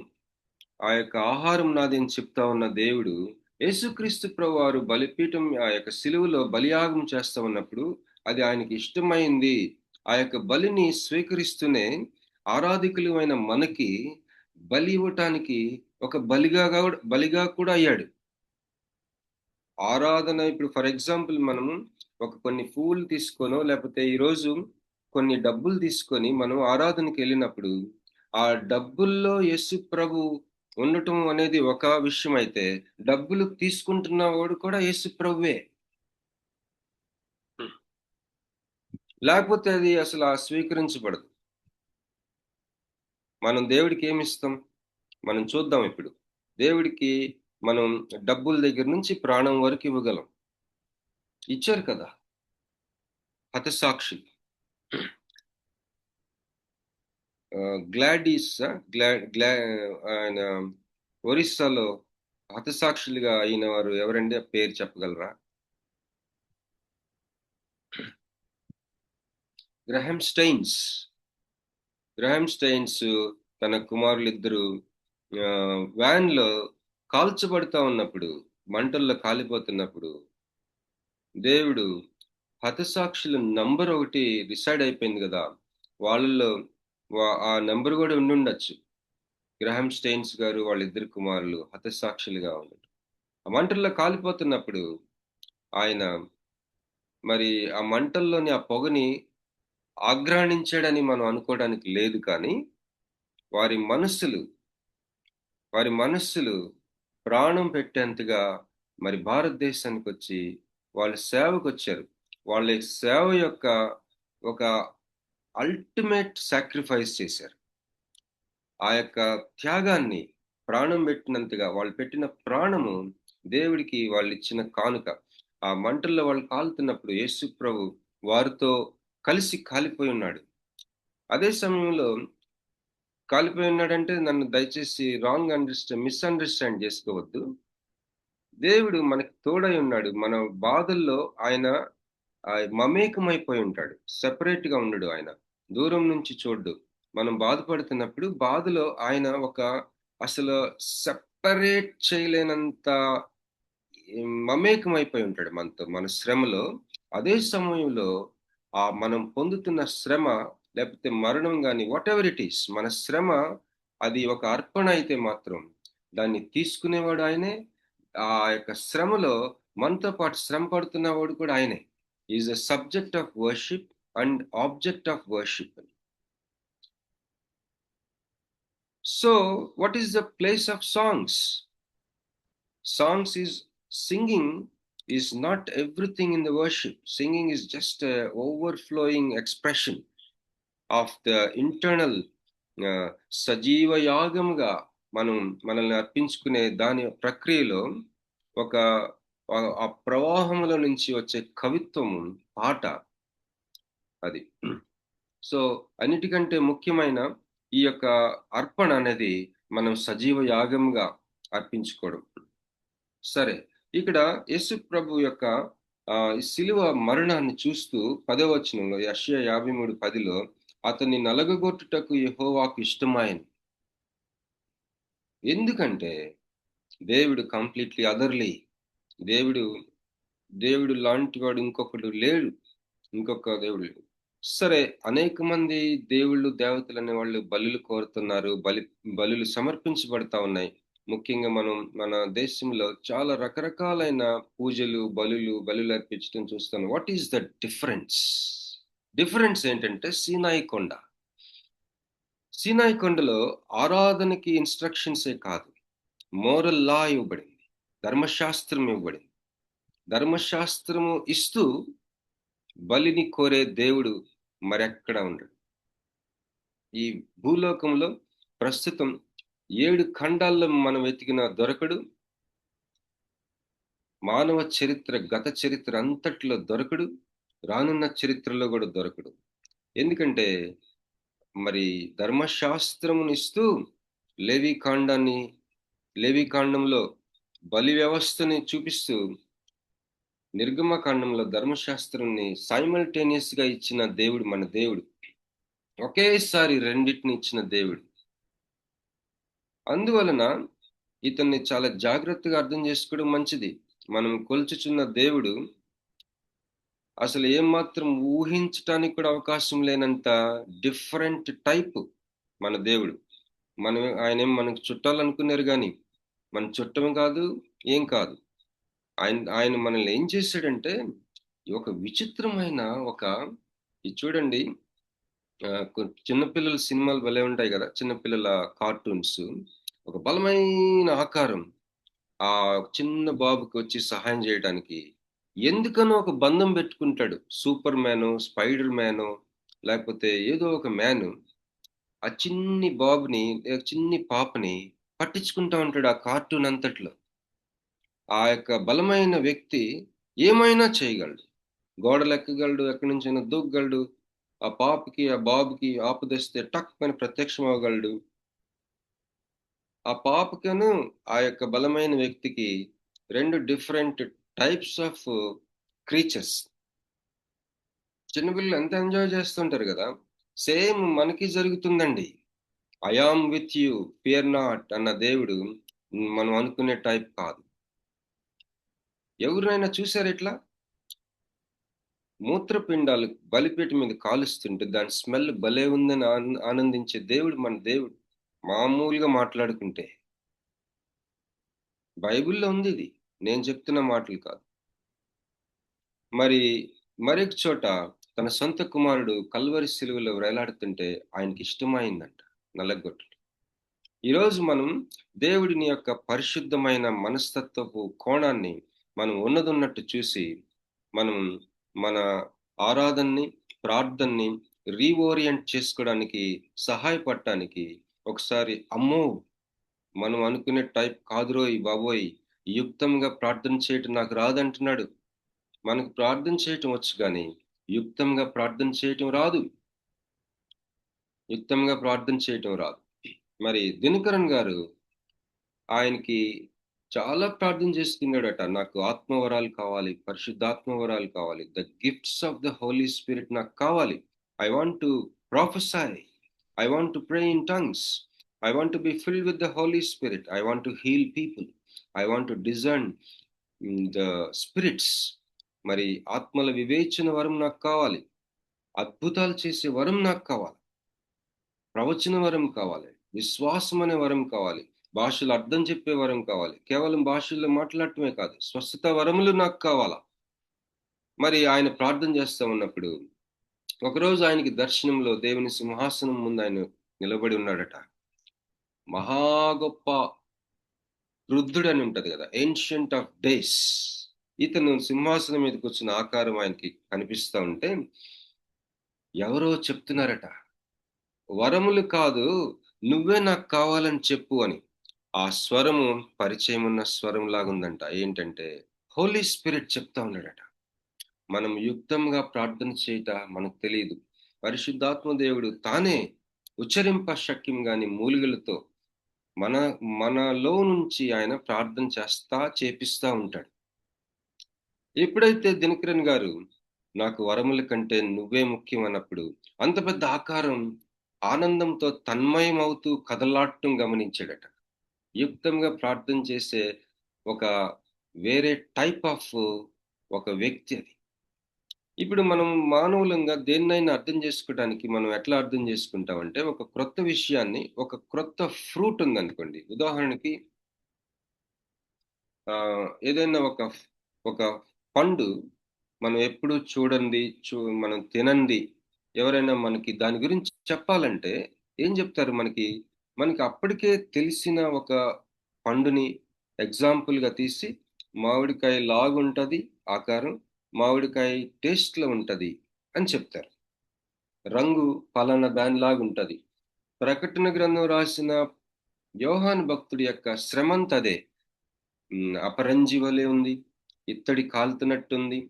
ఆ యొక్క ఆహారం నాది అని చెప్తా ఉన్న దేవుడు యేసుక్రీస్తు ప్రభు వారు బలిపీఠం, ఆ యొక్క సిలువలో బలియాగం చేస్తా ఉన్నప్పుడు అది ఆయనకి ఇష్టమైంది. ఆ యొక్క బలిని స్వీకరిస్తూనే ఆరాధికులు అయిన మనకి బలి ఇవ్వటానికి ఒక బలిగా కూడా అయ్యాడు. ఆరాధన ఇప్పుడు ఫర్ ఎగ్జాంపుల్ మనము కొన్ని పువ్వులు తీసుకోనో లేకపోతే ఈరోజు కొన్ని డబ్బులు తీసుకొని మనం ఆరాధనకి వెళ్ళినప్పుడు ఆ డబ్బుల్లో యేసు ప్రభు ఉండటం అనేది ఒక విషయం అయితే, డబ్బులు తీసుకుంటున్న వాడు కూడా యేసు ప్రభువే. లేకపోతే అది అసలు స్వీకరించబడదు. మనం దేవుడికి ఏమి ఇస్తాం? మనం చూద్దాం ఇప్పుడు. దేవుడికి మనం డబ్బుల దగ్గర నుంచి ప్రాణం వరకు ఇవ్వగలం. ఇచ్చారు కదా హతసాక్షి. గ్లాడీస్ ఆయన ఒరిస్సాలో హతసాక్షులుగా అయిన వారు ఎవరండి? ఆ పేరు చెప్పగలరా? గ్రహాం స్టైన్స్ తన కుమారులు ఇద్దరు వ్యాన్ లో కాల్చబడతా ఉన్నప్పుడు, మంటల్లో కాలిపోతున్నప్పుడు దేవుడు హతసాక్షుల నంబర్ ఒకటి డిసైడ్ అయిపోయింది కదా, వాళ్ళల్లో ఆ నెంబర్ కూడా ఉండుండొచ్చు. గ్రహాం స్టైన్స్ గారు వాళ్ళిద్దరు కుమారులు హతసాక్షులుగా ఉన్నారు. ఆ మంటల్లో కాలిపోతున్నప్పుడు ఆయన మరి ఆ మంటల్లోని ఆ పొగని ఆగ్రహించాడని మనం అనుకోవడానికి లేదు, కానీ వారి మనస్సులు ప్రాణం పెట్టేంతగా మరి భారతదేశానికి వచ్చి వాళ్ళ సేవకు వచ్చారు. వాళ్ళ సేవ యొక్క ఒక అల్టిమేట్ సాక్రిఫైస్ చేశారు. ఆ యొక్క త్యాగాన్ని ప్రాణం పెట్టినంతగా వాళ్ళు పెట్టిన ప్రాణము దేవుడికి వాళ్ళు ఇచ్చిన కానుక. ఆ మంటల్లో వాళ్ళు కాలుతున్నప్పుడు యేసు ప్రభు వారితో కలిసి కాలిపోయి ఉన్నాడు. అదే సమయంలో కాలిపోయి ఉన్నాడంటే నన్ను దయచేసి మిస్అండర్స్టాండ్ చేసుకోవద్దు. దేవుడు మనకి తోడై ఉన్నాడు. మన బాధల్లో ఆయన మమేకమైపోయి ఉంటాడు. సెపరేట్ గా ఉండడు. ఆయన దూరం నుంచి చూడ్డు. మనం బాధపడుతున్నప్పుడు బాధలో ఆయన అసలు సెపరేట్ చేయలేనంత మమేకమైపోయి ఉంటాడు మనతో, మన శ్రమలో. అదే సమయంలో మనం పొందుతున్న శ్రమ లేకపోతే మరణం కానీ వాట్ ఎవర్ ఇట్ ఈస్, మన శ్రమ అది ఒక అర్పణ అయితే మాత్రం దాన్ని తీసుకునేవాడు ఆయనే. ఆ యొక్క శ్రమలో మనతో పాటు శ్రమ పడుతున్నవాడు కూడా ఆయనే. Is a subject of worship and object of worship. So what is the place of songs? Singing is not everything in the worship. Singing is just a overflowing expression of the internal సజీవ యాగముగా మనల్ని అర్పించుకునే దాని ప్రక్రియలో ఆ ప్రవాహంలో నుంచి వచ్చే కవిత్వం పాట అది. సో అన్నిటికంటే ముఖ్యమైన ఈ యొక్క అర్పణ అనేది మనం సజీవ యాగంగా అర్పించుకోవడం. సరే, ఇక్కడ యేసు ప్రభు యొక్క శిలువ మరణాన్ని చూస్తూ 10వ వచనంలో యెషయా 53:10లో అతన్ని నలగగొట్టుటకు యెహోవాకు ఇష్టమాయెను. ఎందుకంటే దేవుడు కంప్లీట్లీ అదర్లీ. దేవుడు లాంటి వాడు ఇంకొకడు లేడు, ఇంకొక దేవుడు లేడు. సరే, అనేక మంది దేవుళ్ళు దేవతలు అనే వాళ్ళు బలులు కోరుతున్నారు, బలులు సమర్పించబడతా ఉన్నాయి. ముఖ్యంగా మన దేశంలో చాలా రకరకాలైన పూజలు బలులు అర్పించడం చూస్తాను. వాట్ ఈస్ ద డిఫరెన్స్ ఏంటంటే సీనాయి కొండలో ఆరాధనకి ఇన్స్ట్రక్షన్సే కాదు, మోరల్ లా ఇవ్వబడింది, ధర్మశాస్త్రం ఇవ్వబడింది. ధర్మశాస్త్రము ఇస్తూ బలిని కోరే దేవుడు మరెక్కడ ఉండడు. ఈ భూలోకంలో ప్రస్తుతం 7 ఖండాల్లో మనం వెతికిన దొరకడు. మానవ చరిత్ర, గత చరిత్ర అంతట్లో దొరకడు, రానున్న చరిత్రలో కూడా దొరకడు. ఎందుకంటే మరి ధర్మశాస్త్రమును ఇస్తూ లేవీకాండంలో బలి వ్యవస్థని చూపిస్తూ నిర్గమకాండంలో ధర్మశాస్త్రాన్ని సైమల్టేనియస్ గా ఇచ్చిన దేవుడు మన దేవుడు. ఒకేసారి రెండింటిని ఇచ్చిన దేవుడు. అందువలన ఇతన్ని చాలా జాగ్రత్తగా అర్థం చేసుకోవడం మంచిది. మనం కొలుచుచున్న దేవుడు అసలు ఏమాత్రం ఊహించటానికి కూడా అవకాశం లేనంత డిఫరెంట్ టైప్ మన దేవుడు. ఆయన మనకు చుట్టాలనుకున్నారు కానీ మన చుట్టం కాదు, ఏం కాదు. ఆయన మనల్ని ఏం చేశాడంటే ఒక విచిత్రమైన ఇది చూడండి, చిన్నపిల్లల సినిమాలు భలే ఉంటాయి కదా, చిన్నపిల్లల కార్టూన్స్. ఒక బలమైన ఆకారం ఆ చిన్న బాబుకి వచ్చి సహాయం చేయడానికి ఎందుకనో ఒక బంధం పెట్టుకుంటాడు. సూపర్ మ్యాను, స్పైడర్ మ్యాను, లేకపోతే ఏదో ఒక మ్యాను ఆ చిన్ని పాపని పట్టించుకుంటా ఉంటాడు ఆ కార్టూన్ అంతట్లో. ఆ యొక్క బలమైన వ్యక్తి ఏమైనా చేయగలడు, గోడలు ఎక్కగలడు, ఎక్కడి నుంచైనా దూకగలడు, ఆ పాపకి ఆ బాబుకి ఆపదస్తే టక్ అని ప్రత్యక్షం అవ్వగలడు. ఆ పాపకను ఆ యొక్క బలమైన వ్యక్తికి 2 డిఫరెంట్ టైప్స్ ఆఫ్ క్రీచర్స్. చిన్నపిల్లలు ఎంత ఎంజాయ్ చేస్తుంటారు కదా, సేమ్ మనకి జరుగుతుందండి. I am with you, fear not అన్న దేవుడు మనం అనుకునే టైప్ కాదు. ఎవరినైనా చూసారు ఇట్లా? మూత్రపిండాలు బలిపీఠం మీద కాలుస్తుంటే దాని స్మెల్ భలే ఉందని ఆనందించే దేవుడు మన దేవుడు. మామూలుగా మాట్లాడుకుంటే బైబిల్లో ఉంది ఇది, నేను చెప్తున్న మాటలు కాదు. మరి మరొక చోట తన సొంత కుమారుడు కల్వరి సిలువలో వేలాడుతుంటే ఆయనకి ఇష్టమైందంట నల్లగొట్టు. ఈరోజు మనం దేవుడిని యొక్క పరిశుద్ధమైన మనస్తత్వపు కోణాన్ని మనం ఉన్నదన్నట్టు చూసి మనం మన ఆరాధనని, ప్రార్థనని రీఓరియంట్ చేసుకోవడానికి, సహాయపడటానికి ఒకసారి అమ్మో మనం అనుకునే టైప్ కాదురోయ్ బాబోయ్, యుక్తంగా ప్రార్థన చేయటం నాకు రాదంటున్నాడు. మనకు ప్రార్థన చేయటం వచ్చు కానీ యుక్తంగా ప్రార్థన చేయటం రాదు. యుక్తంగా ప్రార్థన చేయటం రాదు. మరి దినకరన్ గారు ఆయనకి చాలా ప్రార్థన చేసుకున్నాడట, నాకు ఆత్మవరాలు కావాలి, పరిశుద్ధాత్మవరాలు కావాలి, the gifts of the Holy Spirit నాకు కావాలి. I want to prophesy, I want to pray in tongues, I want to be filled with the Holy Spirit, I want to heal people, I want to discern the spirits. మరి ఆత్మల వివేచన వరం నాకు కావాలి, అద్భుతాలు చేసే వరం నాకు కావాలి, ప్రవచన వరం కావాలి, విశ్వాసం అనే వరం కావాలి, భాషలు అర్థం చెప్పే వరం కావాలి, కేవలం భాషల్లో మాట్లాడటమే కాదు, స్వస్థత వరములు నాకు కావాలా. మరి ఆయన ప్రార్థన చేస్తూ ఉన్నప్పుడు ఒకరోజు ఆయనకి దర్శనంలో దేవుని సింహాసనం ముందు ఆయన నిలబడి ఉన్నాడట. మహా గొప్ప వృద్ధుడు అని ఉంటది కదా, ఏన్షియంట్ ఆఫ్ డేస్. ఇతను సింహాసనం మీద కూర్చున్న ఆకారం ఆయనకి కనిపిస్తూ ఉంటే ఎవరో చెప్తున్నారట, వరములు కాదు, నువ్వే నాకు కావాలని చెప్పు అని. ఆ స్వరము పరిచయం ఉన్న స్వరం లాగుందంట. ఏంటంటే హోలీ స్పిరిట్ చెప్తా ఉన్నాడట. మనం యుక్తంగా ప్రార్థన చేయట మనకు తెలియదు, పరిశుద్ధాత్మ దేవుడు తానే ఉచ్చరింప శక్యం గాని మూలికలతో మనలో నుంచి ఆయన ప్రార్థన చేపిస్తా ఉంటాడు. ఎప్పుడైతే దినకరన్ గారు నాకు వరముల కంటే నువ్వే ముఖ్యం అన్నప్పుడు అంత పెద్ద ఆకారం ఆనందంతో తన్మయం అవుతూ కదలాడటం గమనించాడట. యుక్తంగా ప్రార్థన చేసే ఒక వేరే టైప్ ఆఫ్ ఒక వ్యక్తి అది. ఇప్పుడు మనం మానవులంగా దేన్నైనా అర్థం చేసుకోవడానికి మనం ఎట్లా అర్థం చేసుకుంటామంటే, ఒక క్రొత్త విషయాన్ని, ఒక క్రొత్త ఫ్రూట్ ఉందనుకోండి, ఉదాహరణకి ఏదైనా ఒక పండు మనం ఎప్పుడు చూడండి, మనం తినండి, ఎవరైనా మనకి దాని గురించి చెప్పాలంటే ఏం చెప్తారు? మనకి అప్పటికే తెలిసిన ఒక పండుని ఎగ్జాంపుల్గా తీసి, మామిడికాయ లాగుంటది ఆకారం, మామిడికాయ టేస్ట్లో ఉంటది అని చెప్తారు. రంగు పలానా దానిలాగుంటది. ప్రకటన గ్రంథం రాసిన యోహాను భక్తుడి యొక్క శ్రమంతదే. అపరంజి వలె ఉంది, ఇత్తడి కాలుతున్నట్టుంది,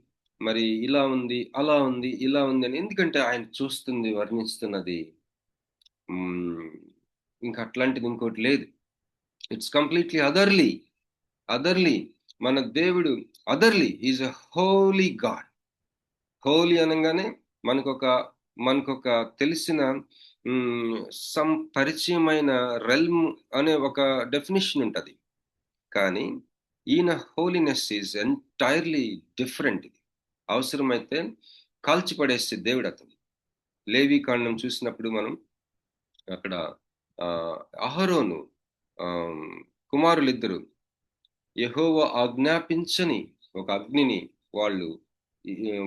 మరి ఇలా ఉంది, అలా ఉంది, ఇలా ఉంది అని. ఎందుకంటే ఆయన చూస్తుంది, వర్ణిస్తున్నది ఇంకా అట్లాంటిది ఇంకోటి లేదు. It's completely otherly. మన దేవుడు otherly, is a holy God. Holy అనగానే మనకొక తెలిసిన పరిచయమైన రెల్మ్ అనే ఒక డెఫినేషన్ ఉంటది. కానీ ఈయన హోలీనెస్ ఈజ్ ఎంటైర్లీ డిఫరెంట్. అవసరమైతే కాల్చిపడేస్తే దేవుడు అతను. లేవి కాండం చూసినప్పుడు మనం అక్కడ అహరోను కుమారులిద్దరు యెహోవా ఆజ్ఞాపించని ఒక అగ్నిని వాళ్ళు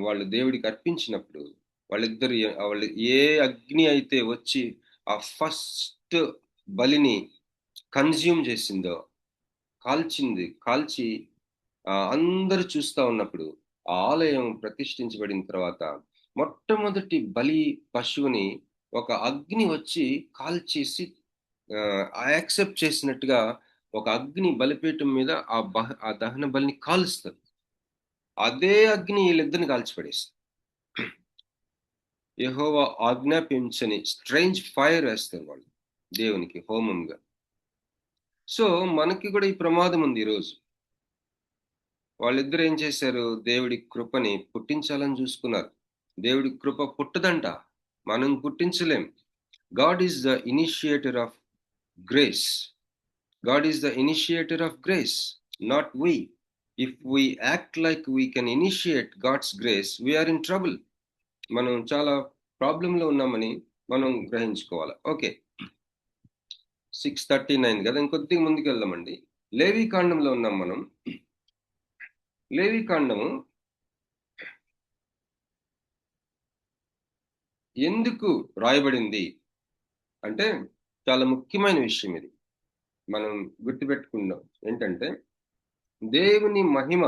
వాళ్ళు దేవుడికి అర్పించినప్పుడు వాళ్ళు ఏ అగ్ని అయితే వచ్చి ఆ ఫస్ట్ బలిని కన్జ్యూమ్ చేసిందో, కాల్చి అందరూ చూస్తా ఉన్నప్పుడు ఆ ఆలయం ప్రతిష్ఠించబడిన తర్వాత మొట్టమొదటి బలి పశువుని ఒక అగ్ని వచ్చి కాల్చేసి యాక్సెప్ట్ చేసినట్టుగా ఒక అగ్ని బలిపీఠం మీద ఆ దహన బలిని కాలుస్తారు. అదే అగ్ని వీళ్ళిద్దరిని కాల్చిపడేస్తారు. యెహోవా ఆజ్ఞాపించని స్ట్రేంజ్ ఫైర్ వేస్తారు వాళ్ళు దేవునికి హోమంగా. సో మనకి కూడా ఈ ప్రమాదం ఉంది ఈరోజు. వాళ్ళిద్దరు ఏం చేశారు? దేవుడి కృపని పుట్టించాలని చూసుకున్నారు. దేవుడి కృప పుట్టదంట, మనం పుట్టించలేం. God is the initiator of grace. God is the initiator of grace, not we. If we act like we can initiate God's grace, we are in trouble. మనం చాలా ప్రాబ్లంలో ఉన్నామని మనం గ్రహించుకోవాలి. ఓకే, 6:39 కదా, ఇంకొద్దిగా ముందుకు వెళ్దామండి. లేవి కాండంలో ఉన్నాం మనం. లేవి కాండము ఎందుకు రాయబడింది అంటే చాలా ముఖ్యమైన విషయం ఇది మనం గుర్తుపెట్టుకుందాం. ఏంటంటే దేవుని మహిమ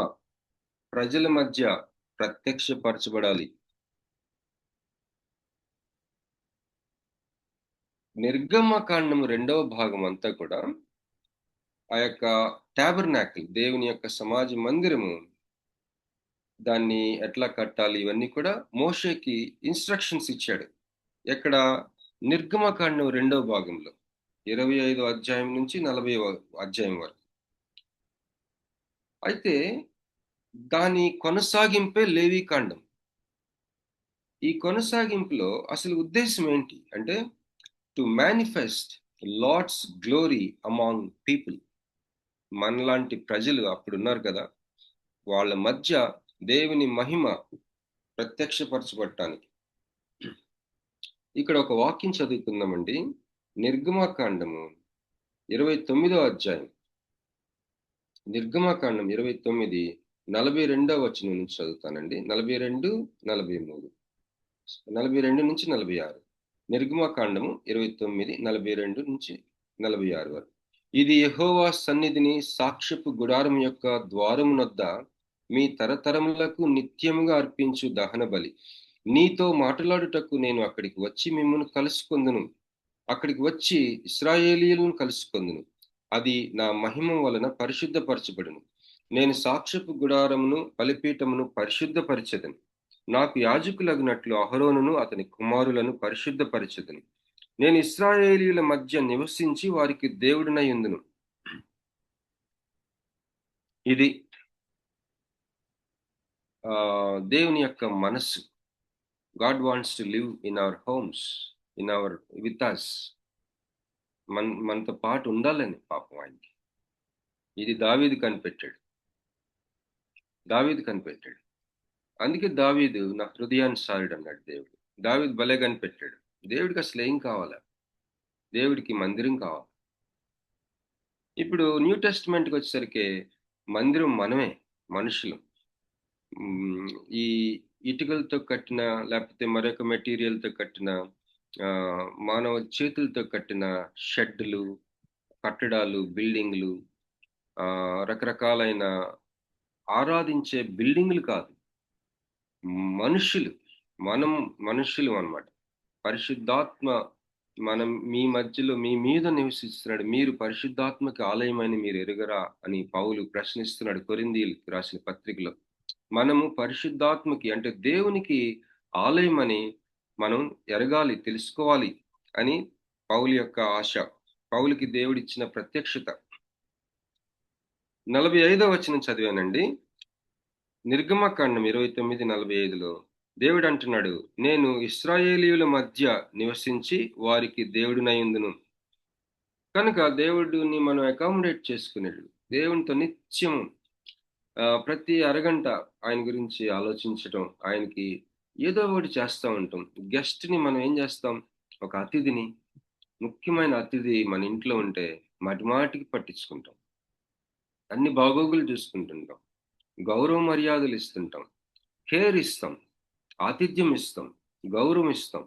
ప్రజల మధ్య ప్రత్యక్షపరచబడాలి. నిర్గమకాండము 2వ భాగం అంతా కూడా ఆ యొక్క టాబర్నాకిల్, దేవుని యొక్క సమాజ మందిరము, దాన్ని ఎట్లా కట్టాలి ఇవన్నీ కూడా మోషేకి ఇన్స్ట్రక్షన్స్ ఇచ్చాడు. ఎక్కడ? నిర్గమకాండం 2వ భాగంలో 25వ అధ్యాయం నుంచి 40వ అధ్యాయం వరకు. అయితే దాని కొనసాగింపే లేవి కాండం. ఈ కొనసాగింపులో అసలు ఉద్దేశం ఏంటి అంటే to manifest Lord's glory among people. మనలాంటి ప్రజలు అప్పుడు ఉన్నారు కదా, వాళ్ళ మధ్య దేవుని మహిమ ప్రత్యక్షపరచబడటానికి. ఇక్కడ ఒక వాక్యం చదువుకుందామండి. నిర్గమకాండము 29వ అధ్యాయం, నిర్గమకాండం 29 42వ వచనం నుంచి చదువుతానండి. 42, 43, 42 నుంచి 46. నిర్గమకాండము 29 42 నుంచి 46 వరకు. ఇది యెహోవా సన్నిధిని సాక్ష్యపు గుడారం యొక్క ద్వారమునొద్ద మీ తరతరములకు నిత్యముగా అర్పించు దహన బలి. నీతో మాట్లాడుటకు నేను అక్కడికి వచ్చి మిమ్మల్ని కలుసుకొందును. అక్కడికి వచ్చి ఇశ్రాయేలీయులను కలుసుకొందును. అది నా మహిమ వలన పరిశుద్ధపరచబడును. నేను సాక్ష్యపు గుడారమును బలిపీఠమును పరిశుద్ధపరిచెదను. నాకు యాజకులగినట్లు అహరోనును అతని కుమారులను పరిశుద్ధపరిచెదను. నేను ఇశ్రాయేలీయుల మధ్య నివసించి వారికి దేవుడినై ఉందును. ఇది దేవుని యొక్క మనస్సు. God wants to live in our homes, with us. మనతో పాటు ఉండాలని పాపం ఆయనకి. ఇది దావీదు కనిపెట్టాడు. అందుకే దావీదు నా హృదయానుసారుడు అన్నాడు దేవుడు. దావీదు భలే కనిపెట్టాడు. దేవుడికి అసలు ఏం కావాలా? దేవుడికి మందిరం కావాలి. ఇప్పుడు న్యూ టెస్ట్మెంట్కి వచ్చేసరికి మందిరం మనమే, మనుషులు. ఈ ఇటుకలతో కట్టిన లేకపోతే మరొక మెటీరియల్తో కట్టిన మానవ చేతులతో కట్టిన షెడ్లు, కట్టడాలు, బిల్డింగ్లు, రకరకాలైన ఆరాధించే బిల్డింగ్లు కాదు, మనుషులు. మనం మనుషులు అన్నమాట. పరిశుద్ధాత్మ మీ మధ్యలో మీ మీద నివసిస్తున్నాడు. మీరు పరిశుద్ధాత్మకి ఆలయమని మీరు ఎరుగరా అని పౌలు ప్రశ్నిస్తున్నాడు కొరింథీయులకు రాసిన పత్రికలో. మనము పరిశుద్ధాత్మకి అంటే దేవునికి ఆలయమని మనం ఎరగాలి, తెలుసుకోవాలి అని పౌలు యొక్క ఆశ. పౌలుకి దేవుడిచ్చిన ప్రత్యక్షత. 45వ వచనం చదివానండి. నిర్గమకాండం 29:45లో దేవుడు అంటున్నాడు, నేను ఇశ్రాయేలీయుల మధ్య నివసించి వారికి దేవుడినై ఉందును. కనుక దేవుడిని మనం అకామిడేట్ చేసుకునేది, దేవునితో నిత్యం ప్రతి అరగంట ఆయన గురించి ఆలోచించటం, ఆయనకి ఏదో ఒకటి చేస్తూ ఉంటాం. గెస్ట్ని మనం ఏం చేస్తాం? ఒక అతిథిని, ముఖ్యమైన అతిథి మన ఇంట్లో ఉంటే మాటికి పట్టించుకుంటాం, అన్ని బాగోగులు చూసుకుంటుంటాం. గౌరవ మర్యాదలు ఇస్తుంటాం, కేర్ ఇస్తాం, ఆతిథ్యం ఇస్తాం, గౌరవం ఇస్తాం,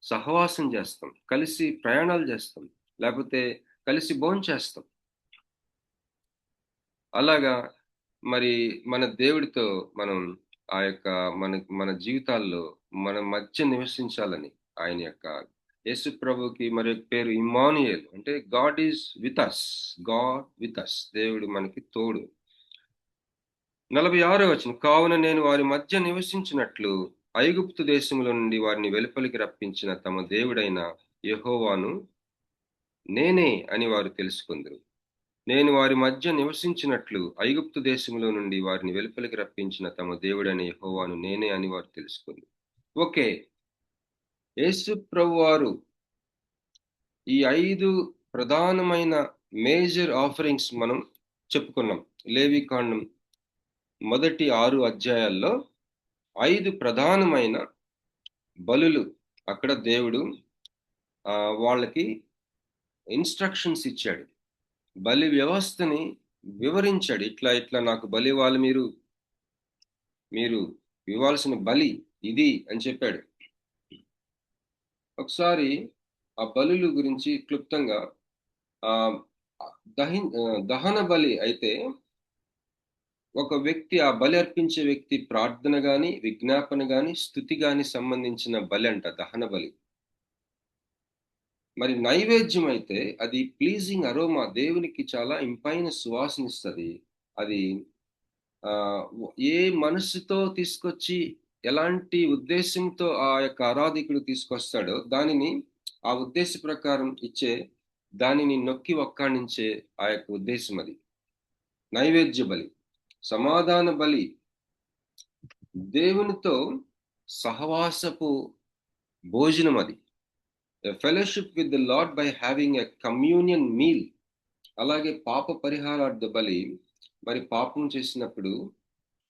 సహవాసం చేస్తాం, కలిసి ప్రయాణాలు చేస్తాం, లేకపోతే కలిసి భోంచేస్తాం. అలాగా మరి మన దేవుడితో మనం ఆ యొక్క మన జీవితాల్లో మన మధ్య నివసించాలని ఆయన యొక్క యేసు ప్రభుకి మరి పేరు ఇమ్మానుయేల్, అంటే God is with us, God with us, దేవుడు మనకి తోడు. 46వ వచనం, కావున నేను వారి మధ్య నివసించినట్లు ఐగుప్తు దేశంలో నుండి వారిని వెలుపలికి రప్పించిన తమ దేవుడైన యెహోవాను నేనే అని వారు తెలుసుకుందరు. నేను వారి మధ్య నివసించినట్లు ఐగుప్తు దేశంలో నుండి వారిని వెలుపలికి రప్పించిన తమ దేవుడైన యెహోవాను నేనే అని వారు తెలుసుకుందరు. ఓకే, యేసు ప్రభువారు ఈ 5 ప్రధానమైన మేజర్ ఆఫరింగ్స్ మనం చెప్పుకున్నాం. లేవికాండం మొదటి 6 అధ్యాయాల్లో 5 ప్రధానమైన బలులు అక్కడ దేవుడు వాళ్ళకి ఇన్స్ట్రక్షన్స్ ఇచ్చాడు, బలి వ్యవస్థని వివరించాడు. ఇట్లా ఇట్లా నాకు బలి ఇవ్వాలి, మీరు ఇవ్వాల్సిన బలి ఇది అని చెప్పాడు. ఒకసారి ఆ బలుల గురించి క్లుప్తంగా, దహన బలి అయితే ఒక వ్యక్తి, ఆ బలి అర్పించే వ్యక్తి ప్రార్థన గాని, విజ్ఞాపన గాని, స్తుతి గాని సంబంధించిన బలి అంట దహన బలి. మరి నైవేద్యం అయితే అది ప్లీజింగ్ అరోమా, దేవునికి చాలా ఇంపైన సువాసన ఇస్తుంది. అది ఏ మనసుతో తీసుకొచ్చి ఎలాంటి ఉద్దేశంతో ఆ యొక్క ఆరాధికుడు తీసుకొస్తాడో దానిని ఆ ఉద్దేశ ప్రకారం ఇచ్చే, దానిని నొక్కి ఒక్కాణించే ఆ యొక్క ఉద్దేశం అది నైవేద్య బలి. సమాధాన బలి దేవునితో సహవాసపు భోజనం, అది fellowship with the lord by having a communion meal. అలాగే పాప పరిహారార్థ బలి, మరి పాపం చేసినప్పుడు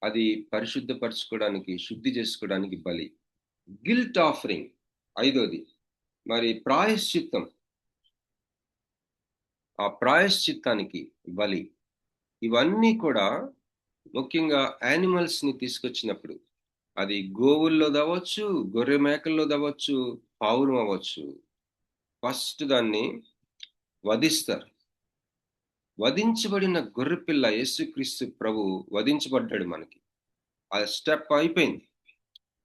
అది పరిశుద్ధపరచుకోవడానికి, శుద్ధి చేసుకోవడానికి బలి. గిల్ట్ ఆఫరింగ్ 5వది. మరి ప్రాయశ్చిత్తం, ఆ ప్రాయశ్చిత్తానికి బలి. ఇవన్నీ కూడా ముఖ్యంగా యానిమల్స్ ని తీసుకొచ్చినప్పుడు, అది గోవుల్లో దవచ్చు, గొర్రె మేకల్లో దవచ్చు, పావులు అవ్వచ్చు, ఫస్ట్ దాన్ని వధిస్తారు. వధించబడిన గొర్రెపిల్ల యేసుక్రీస్తు ప్రభు వధించబడ్డాడు. మనకి ఆ స్టెప్ అయిపోయింది.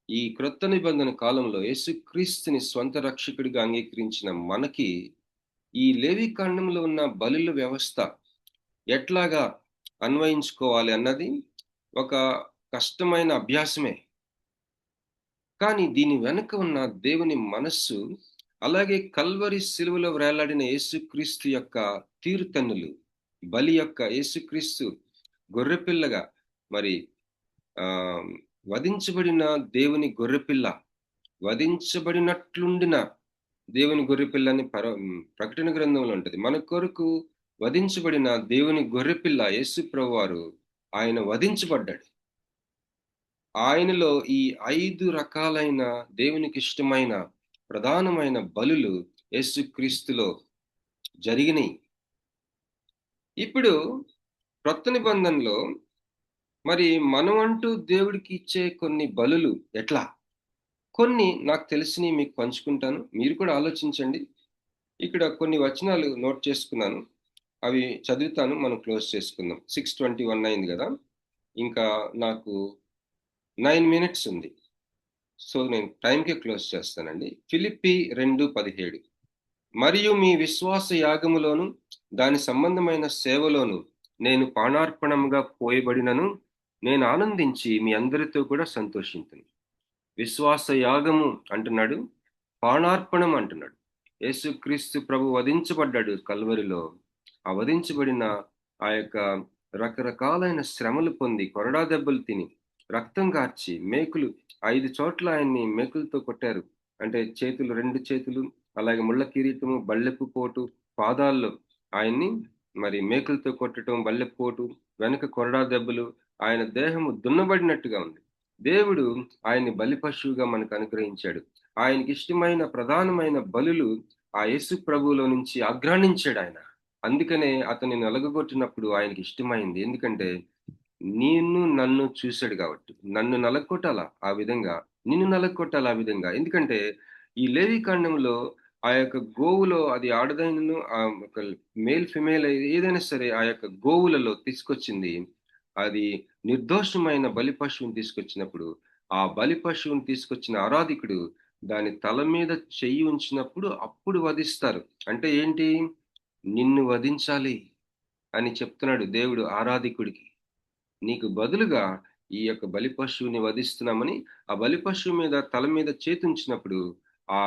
ఈ క్రొత్త నిబంధన కాలంలో యేసుక్రీస్తుని స్వంత రక్షకుడిగా అంగీకరించిన మనకి ఈ లేవికాండంలో ఉన్న బలుల వ్యవస్థ ఎట్లాగా అన్వయించుకోవాలి అన్నది ఒక కష్టమైన అభ్యాసమే. కానీ దీని వెనుక ఉన్న దేవుని మనస్సు, అలాగే కల్వరి సిలువలో వేలాడిన యేసుక్రీస్తు యొక్క తీరుతన్నులు, బలి యొక్క యేసుక్రీస్తు గొర్రెపిల్లగా, మరి వధించబడిన దేవుని గొర్రెపిల్ల, వధించబడినట్లుండిన దేవుని గొర్రెపిల్లని ప్రకటన గ్రంథంలో ఉంటుంది. మన కొరకు వధించబడిన దేవుని గొర్రెపిల్ల యేసు ప్రభువారు ఆయన వధించబడ్డాడు. ఆయనలో ఈ 5 రకాలైన దేవునికి ఇష్టమైన ప్రధానమైన బలులు యేసుక్రీస్తులో జరిగినాయి. ఇప్పుడు క్రొత్త నిబంధనలో మరి మనం అంటూ దేవుడికి ఇచ్చే కొన్ని బలులు ఎట్లా, కొన్ని నాకు తెలిసినవి మీకు పంచుకుంటాను, మీరు కూడా ఆలోచించండి. ఇక్కడ కొన్ని వచనాలు నోట్ చేసుకున్నాను, అవి చదువుతాను, మనం క్లోజ్ చేసుకుందాం. 6:21 అయింది కదా, ఇంకా నాకు 9 minutes ఉంది. సో నేను టైంకే క్లోజ్ చేస్తానండి. ఫిలిప్పి 2:17, మరియు మీ విశ్వాస యాగములోను దాని సంబంధమైన సేవలోను నేను పానార్పణముగా పోయబడినను నేను ఆనందించి మీ అందరితో కూడా సంతోషించును. విశ్వాస యాగము అంటున్నాడు, పానార్పణం అంటున్నాడు. యేసుక్రీస్తు ప్రభు వధించబడ్డాడు కల్వరిలో. ఆ వధించబడిన ఆ యొక్క రకరకాలైన శ్రమలు పొంది, కొరడా దెబ్బలు తిని, రక్తం కార్చి, మేకులు 5 చోట్ల ఆయన్ని మేకులతో కొట్టారు. అంటే చేతులు, 2 చేతులు, అలాగే ముళ్ళ కిరీటము, బల్లెపు పోటు, పాదాల్లో ఆయన్ని మరి మేకులతో కొట్టడం, బల్లెపు పోటు, వెనక కొరడా దెబ్బలు, ఆయన దేహము దున్నబడినట్టుగా ఉంది. దేవుడు ఆయన్ని బలి పశువుగా మనకు అనుగ్రహించాడు. ఆయనకి ఇష్టమైన ప్రధానమైన బలులు ఆ యేసు ప్రభువులో నుంచి ఆగ్రాణించాడు ఆయన. అందుకనే అతన్ని నలగగొట్టినప్పుడు ఆయనకి ఇష్టమైంది. ఎందుకంటే నన్ను చూశాడు కాబట్టి నన్ను నలగొట్టాలా ఆ విధంగా, నిన్ను నలగొట్టాలా ఆ విధంగా. ఎందుకంటే ఈ లేవి కాండంలో ఆ యొక్క గోవులో అది ఆడదైనను ఒక మేల్ ఫిమేల్ ఏదైనా సరే ఆ యొక్క గోవులలో తీసుకొచ్చింది, అది నిర్దోషమైన బలి పశువుని తీసుకొచ్చినప్పుడు, ఆ బలి పశువుని తీసుకొచ్చిన ఆరాధికుడు దాని తల మీద చెయ్యి ఉంచినప్పుడు అప్పుడు వధిస్తారు. అంటే ఏంటి? నిన్ను వధించాలి అని చెప్తున్నాడు దేవుడు ఆరాధికుడికి. నీకు బదులుగా ఈ యొక్క బలి పశువుని వధిస్తున్నామని ఆ బలి పశువు మీద తల మీద చేతుంచినప్పుడు ఆ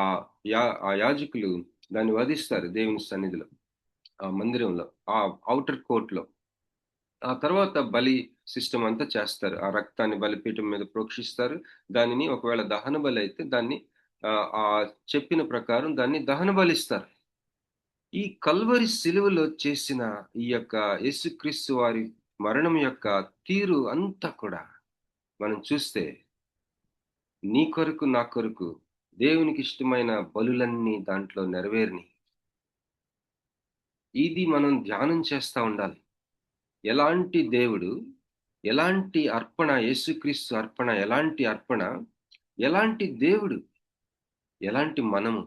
ఆ యాజకులు దాన్ని వధిస్తారు దేవుని సన్నిధిలో, ఆ మందిరంలో, ఆ ఔటర్ కోర్ట్ లో. ఆ తర్వాత బలి సిస్టమ్ అంతా చేస్తారు. ఆ రక్తాన్ని బలిపీఠం మీద ప్రోక్షిస్తారు. దానిని ఒకవేళ దహన బలి అయితే దాన్ని ఆ చెప్పిన ప్రకారం దాన్ని దహన బలిస్తారు. ఈ కల్వరి సిలువలో చేసిన ఈ యొక్క యేసుక్రీస్తు వారి మరణం యొక్క తీరు అంతా కూడా మనం చూస్తే, నీ కొరకు నా కొరకు దేవునికి ఇష్టమైన బలులన్నీ దాంట్లో నెరవేరిని. ఇది మనం ధ్యానం చేస్తా ఉండాలి. ఎలాంటి దేవుడు, ఎలాంటి అర్పణ, యేసుక్రీస్తు అర్పణ ఎలాంటి అర్పణ, ఎలాంటి దేవుడు, ఎలాంటి మనము,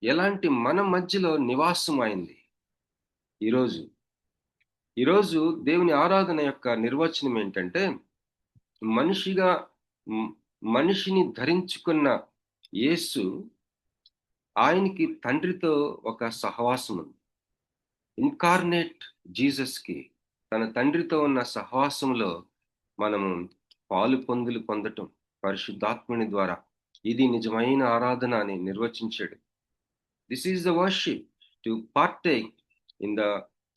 ఎలాంటి మన మధ్యలో నివాసం అయింది ఈరోజు. ఈరోజు దేవుని ఆరాధన యొక్క నిర్వచనం ఏంటంటే, మనిషిగా మనిషిని ధరించుకున్న యేసు, ఆయనకి తండ్రితో ఒక సహవాసం ఉంది. ఇన్కార్నేట్ జీసస్ కి తన తండ్రితో ఉన్న సహవాసంలో మనము పాలు పొందటం పరిశుద్ధాత్ముని ద్వారా, ఇది నిజమైన ఆరాధన అని నిర్వచించాడు. This is the worship, to partake in the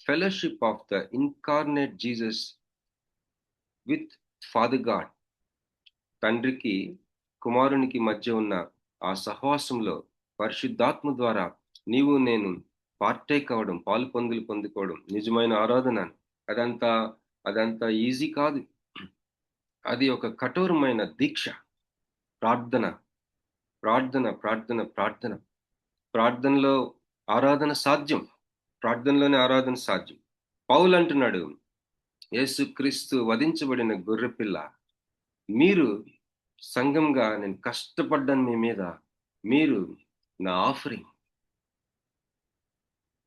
fellowship of the incarnate Jesus with father God. తండ్రికి కుమారునికి మధ్య ఉన్న ఆ సహవాసంలో పరిశుద్ధాత్మ ద్వారా నీవు నేను పార్టేక్ అవ్వడం, పాలు పొందుకోవడం నిజమైన ఆరాధన. అదంతా ఈజీ కాదు. అది ఒక కఠోరమైన దీక్ష. ప్రార్థన ప్రార్థన ప్రార్థన ప్రార్థన ప్రార్థనలో ఆరాధన సాధ్యం. ప్రార్థనలోనే ఆరాధన సాధ్యం. పౌలు అంటున్నాడు, యేసుక్రీస్తు వధించబడిన గొర్రెపిల్ల, మీరు సంఘంగా నేను కష్టపడ్డాను మీ మీద, మీరు నా ఆఫరింగ్,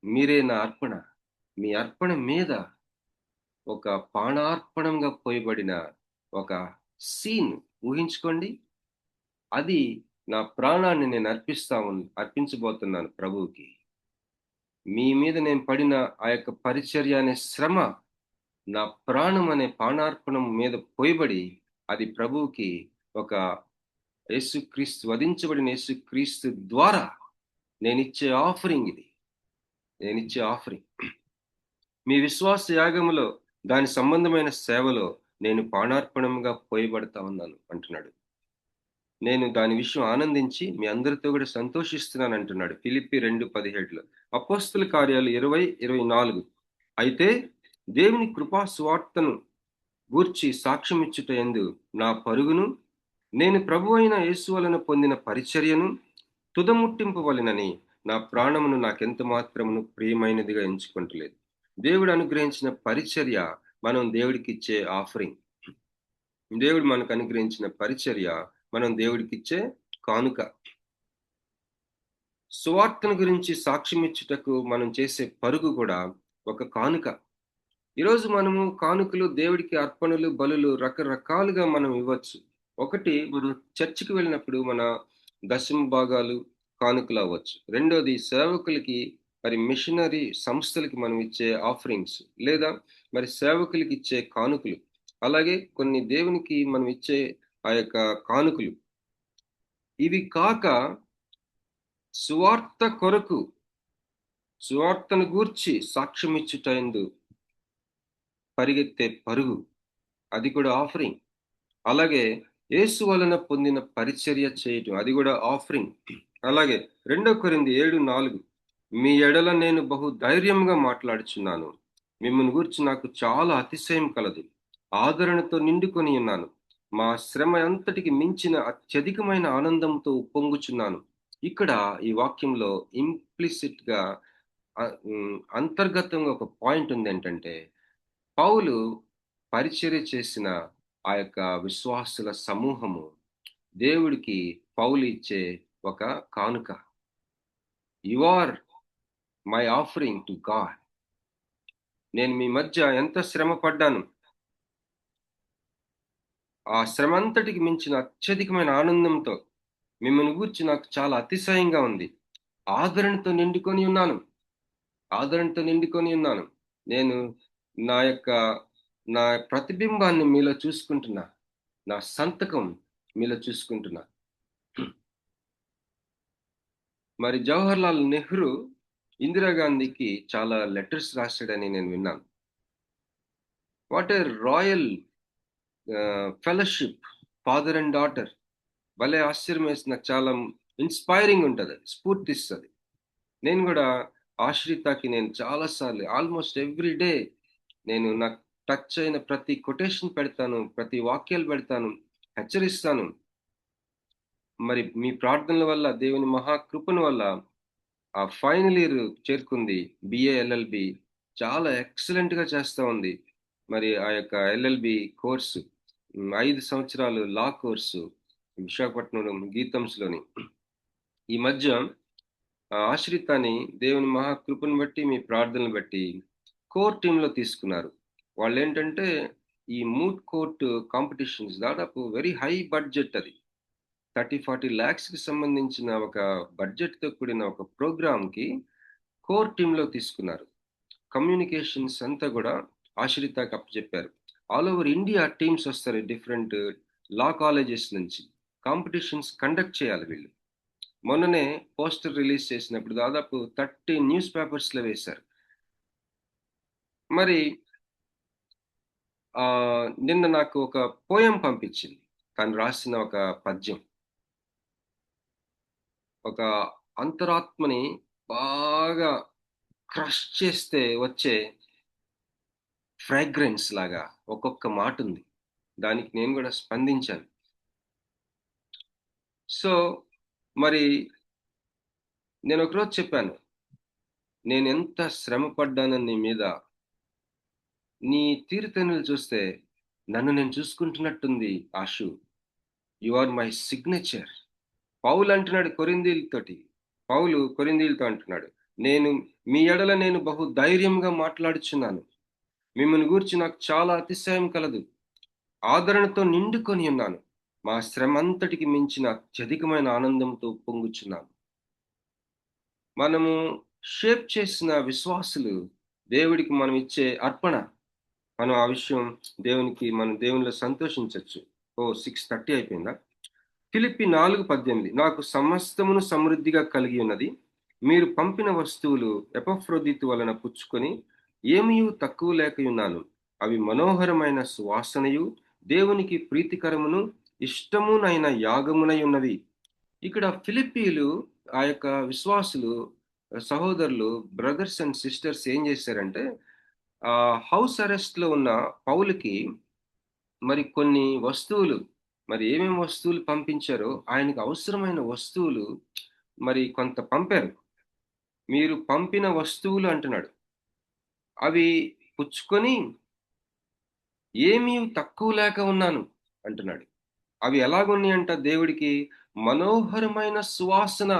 మీరే నా అర్పణ. మీ అర్పణ మీద ఒక పానార్పణంగా పోయబడిన ఒక సీన్ ఊహించుకోండి. అది నా ప్రాణాన్ని నేను అర్పించబోతున్నాను ప్రభువుకి. మీ మీద నేను పడిన ఆ యొక్క పరిచర్య అనే శ్రమ నా ప్రాణం అనే పానార్పణం మీద పోయబడి, అది ప్రభువుకి ఒక యేసుక్రీస్తు, వధించబడిన యేసుక్రీస్తు ద్వారా నేనిచ్చే ఆఫరింగ్. ఇది నేనిచ్చే ఆఫరింగ్. మీ విశ్వాస యాగములో దాని సంబంధమైన సేవలో నేను పానార్పణంగా పోయబడతా ఉన్నాను అంటున్నాడు. నేను దాని విషయం ఆనందించి మీ అందరితో కూడా సంతోషిస్తున్నాను అంటున్నాడు ఫిలిప్పి 2:17. అపోస్తుల కార్యాలు 20:24. అయితే దేవుని కృపా సువార్తను గూర్చి సాక్ష్యమిచ్చుట యందు నా పరుగును, నేను ప్రభు అయిన యేసు వలన పొందిన పరిచర్యను తుదముట్టింపవలెనని నా ప్రాణమును నాకెంత మాత్రమును ప్రియమైనదిగా ఎంచుకుంటలేదు. దేవుడు అనుగ్రహించిన పరిచర్య మనం దేవుడికి ఇచ్చే ఆఫరింగ్. దేవుడు మనకు అనుగ్రహించిన పరిచర్య మనం దేవుడికి ఇచ్చే కానుక. సువార్తను గురించి సాక్ష్యం ఇచ్చుటకు మనం చేసే పరుగు కూడా ఒక కానుక. ఈరోజు మనము కానుకలు, దేవుడికి అర్పణలు, బలులు రకరకాలుగా మనం ఇవ్వచ్చు. ఒకటి, మనం చర్చికి వెళ్ళినప్పుడు మన దశమ భాగాలు కానుకలు అవ్వచ్చు. రెండోది, సేవకులకి మరి మిషనరీ సంస్థలకి మనం ఇచ్చే ఆఫరింగ్స్, లేదా మరి సేవకులకి ఇచ్చే కానుకలు, అలాగే కొన్ని దేవునికి మనం ఇచ్చే ఆ యొక్క కానుకలు. ఇవి కాక సువార్త కొరకు, సువార్తను గూర్చి సాక్ష్యం ఇచ్చుటయందు పరిగెత్తే పరుగు, అది కూడా ఆఫరింగ్. అలాగే యేసు వలన పొందిన పరిచర్య చేయటం, అది కూడా ఆఫరింగ్. అలాగే 2 కొరింథీ 7:4, మీ ఎడల నేను బహు ధైర్యంగా మాట్లాడుచున్నాను, మిమ్మల్ని గూర్చి నాకు చాలా అతిశయం కలదు, ఆదరణతో నిండుకొని ఉన్నాను, మా శ్రమ అంతటికి మించిన అత్యధికమైన ఆనందంతో ఉప్పొంగుచున్నాను. ఇక్కడ ఈ వాక్యంలో ఇంప్లిసిట్ గా అంతర్గతంగా ఒక పాయింట్ ఉంది. ఏంటంటే, పౌలు పరిచర్య చేసిన ఆ యొక్క విశ్వాసుల సమూహము దేవుడికి పౌలు ఇచ్చే ఒక కానుక. You are my offering to God. నేను మీ మధ్య ఎంత శ్రమ పడ్డాను, ఆ శ్రమ అంతటికి మించిన అత్యధికమైన ఆనందంతో మిమ్మల్ని గూర్చి నాకు చాలా అతిశయంగా ఉంది. ఆదరణతో నిండుకొని ఉన్నాను. నేను నా ప్రతిబింబాన్ని మీలో చూసుకుంటున్నా, నా సంతకం మీలో చూసుకుంటున్నా. మరి జవహర్ లాల్ నెహ్రూ ఇందిరాగాంధీకి చాలా లెటర్స్ రాశాడని నేను విన్నాను. What a royal fellowship, father and daughter. భలే ఆశ్చర్యం వేసి నాకు చాలా ఇన్స్పైరింగ్ ఉంటుంది, స్ఫూర్తిస్తుంది. నేను కూడా ఆశ్రితకి నేను చాలాసార్లు, ఆల్మోస్ట్ ఎవ్రీ డే నేను నాకు టచ్ అయిన ప్రతి కొటేషన్ పెడతాను, ప్రతి వాక్యాలు పెడతాను, హెచ్చరిస్తాను. మరి మీ ప్రార్థనల వల్ల, దేవుని మహాకృపణ వల్ల ఆ ఫైనల్ ఇయర్ చేరుకుంది. బిఏ ఎల్ఎల్బి చాలా ఎక్సలెంట్గా చేస్తూ ఉంది. మరి ఆ యొక్క ఎల్ఎల్బి కోర్సు 5 సంవత్సరాలు లా కోర్సు విశాఖపట్నం గీతంస్లోని. ఈ మధ్య ఆశ్రితాన్ని దేవుని మహాకృపను బట్టి, మీ ప్రార్థనలు బట్టి కోర్ టీంలో తీసుకున్నారు. వాళ్ళు ఏంటంటే ఈ మూట్ కోర్ట్ కాంపిటీషన్స్ దాదాపు వెరీ హై బడ్జెట్, అది 30-40 lakhsకి సంబంధించిన ఒక బడ్జెట్తో కూడిన ఒక ప్రోగ్రామ్కి కోర్ టీంలో తీసుకున్నారు. కమ్యూనికేషన్స్ అంతా కూడా ఆశ్రితకి అప్పచెప్పారు. ఆల్ ఓవర్ ఇండియా టీమ్స్ వస్తారు, డిఫరెంట్ లా కాలేజెస్ నుంచి. కాంపిటీషన్స్ కండక్ట్ చేయాలి వీళ్ళు. మొన్ననే పోస్టర్ రిలీజ్ చేసినప్పుడు దాదాపు 30 న్యూస్ పేపర్స్లో వేశారు. మరి నిన్న నాకు ఒక పోయం పంపించింది, తను రాసిన ఒక పద్యం. ఒక అంతరాత్మని బాగా క్రష్ చేస్తే వచ్చే ఫ్రాగ్రెన్స్ లాగా ఒక్కొక్క మాట ఉంది. దానికి నేను కూడా స్పందించాను. సో మరి నేను ఒకరోజు చెప్పాను, నేను ఎంత శ్రమ పడ్డానని నీ మీద, నీ తీరుతెన్నులు చూస్తే నన్ను నేను చూసుకుంటున్నట్టుంది ఆశు. You are my signature. పౌలు అంటున్నాడు కొరింథీయులతో అంటున్నాడు, నేను మీ ఎడల నేను బహు ధైర్యంగా మాట్లాడుచున్నాను. మిమ్మల్ని గూర్చి నాకు చాలా అతిశయం కలదు. ఆదరణతో నిండుకొని ఉన్నాను. మా శ్రమ అంతటికి మించిన అత్యధికమైన ఆనందంతో పొంగుచున్నాను. మనము షేప్ చేసిన విశ్వాసులు దేవుడికి మనం ఇచ్చే అర్పణ. మనం ఆ విషయం దేవునిలో సంతోషించవచ్చు. 6:30 అయిపోయిందా? ఫిలిప్పి 4:18, నాకు సమస్తమును సమృద్ధిగా కలిగి ఉన్నది. మీరు పంపిన వస్తువులు ఎపఫ్రోదితు వలన పుచ్చుకొని ఏమీ తక్కువ లేకయున్నాను. అవి మనోహరమైన సువాసనయు దేవునికి ప్రీతికరమును ఇష్టమునైన యాగమునై ఉన్నవి. ఇక్కడ ఫిలిప్పీలు, ఆ యొక్క విశ్వాసులు, సహోదరులు, బ్రదర్స్ అండ్ సిస్టర్స్ ఏం చేశారంటే, హౌస్ అరెస్ట్లో ఉన్న పౌలుకి మరి కొన్ని వస్తువులు, మరి ఏమేమి వస్తువులు పంపించారో, ఆయనకు అవసరమైన వస్తువులు మరి కొంత పంపారు. మీరు పంపిన వస్తువులు అంటున్నాడు, అవి పుచ్చుకొని ఏమీ తక్కువ లేక ఉన్నాను అంటున్నాడు. అవి ఎలాగున్నాయంట? దేవుడికి మనోహరమైన సువాసన.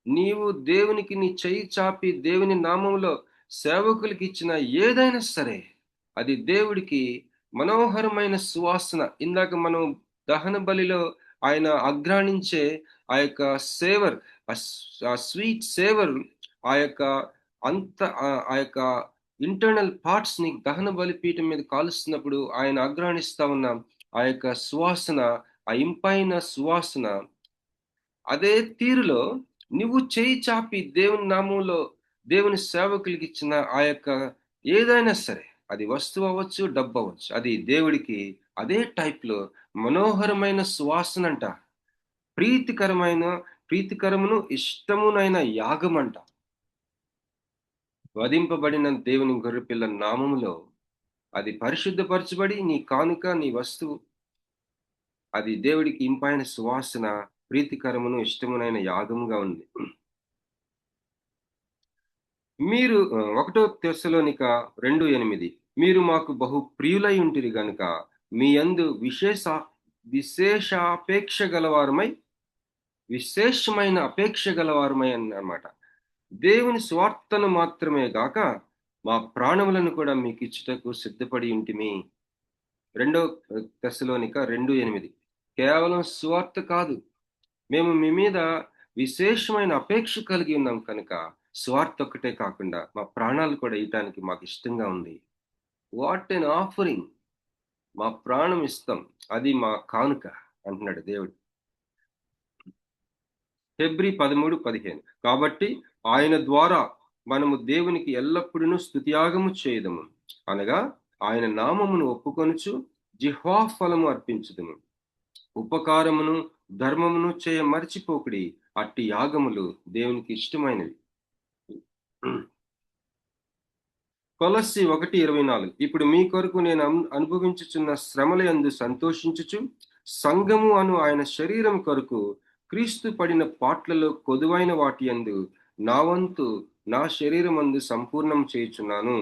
నీవు దేవునికి నీ చెయ్యి చాపి దేవుని నామంలో సేవకులకి ఇచ్చిన ఏదైనా సరే, అది దేవుడికి మనోహరమైన సువాసన. ఇందాక మనం దహన బలిలో ఆయన అగ్రాణించే ఆ యొక్క సేవర్, ఆ స్వీట్ సేవర్, ఆ యొక్క ఇంటర్నల్ పార్ట్స్ ని దహన బలిపీఠం మీద కాలుస్తున్నప్పుడు ఆయన అగ్రాణిస్తా ఉన్న ఆ యొక్క సువాసన, ఆ ఇంపైన సువాసన. అదే తీరులో నువ్వు చేయి చాపి దేవుని నామంలో దేవుని సేవకులకి ఇచ్చిన ఆ యొక్క ఏదైనా సరే, అది వస్తువు అవ్వచ్చు, డబ్బు అవ్వచ్చు, అది దేవుడికి అదే టైప్లో మనోహరమైన సువాసన అంట. ప్రీతికరమును ఇష్టమునైన యాగం అంట. వధింపబడిన దేవుని గొర్రెపిల్ల నామములో అది పరిశుద్ధపరచబడి నీ కానుక, నీ వస్తువు, అది దేవుడికి ఇంపైన సువాసన, ప్రీతికరమును ఇష్టమునైన యాగముగా ఉంది. మీరు 1 తెస్సలోనిక 2:8, మీరు మాకు బహు ప్రియులై ఉంటిరి గనుక మీ యందు విశేషమైన అపేక్ష గలవారమై అన్నమాట. దేవుని స్వార్థను మాత్రమే గాక మా ప్రాణములను కూడా మీకు ఇచ్చుటకు సిద్ధపడి ఉంటిమి. 2 తెస్సలోనిక 2:8. కేవలం స్వార్థ కాదు, మేము మీ మీద విశేషమైన అపేక్ష కలిగి ఉన్నాం కనుక స్వార్థ ఒక్కటే కాకుండా మా ప్రాణాలు కూడా ఇవ్వటానికి మాకు ఇష్టంగా ఉంది. What an offering! మా ప్రాణం ఇస్తాం, అది మా కానుక అంటున్నాడు దేవుడు. హెబ్రీ 13:15. కాబట్టి ఆయన ద్వారా మనము దేవునికి ఎల్లప్పుడూ స్తుతియాగము చేయదము, అనగా ఆయన నామమును ఒప్పుకొనుచు జిహ్వా ఫలము అర్పించుదము. ఉపకారమును ధర్మమును చేయ మర్చిపోకుడి, అట్టి యాగములు దేవునికి ఇష్టమైనవి. కొలస్సి 1:24. ఇప్పుడు మీ కొరకు నేను అనుభవించుచున్న శ్రమల యందు సంతోషించుచు సంఘము అను ఆయన శరీరం కొరకు క్రీస్తు పడిన పాట్లలో కొదువైన వాటి యందు నా వంతు నా శరీరమందు సంపూర్ణం చేయుచున్నాను.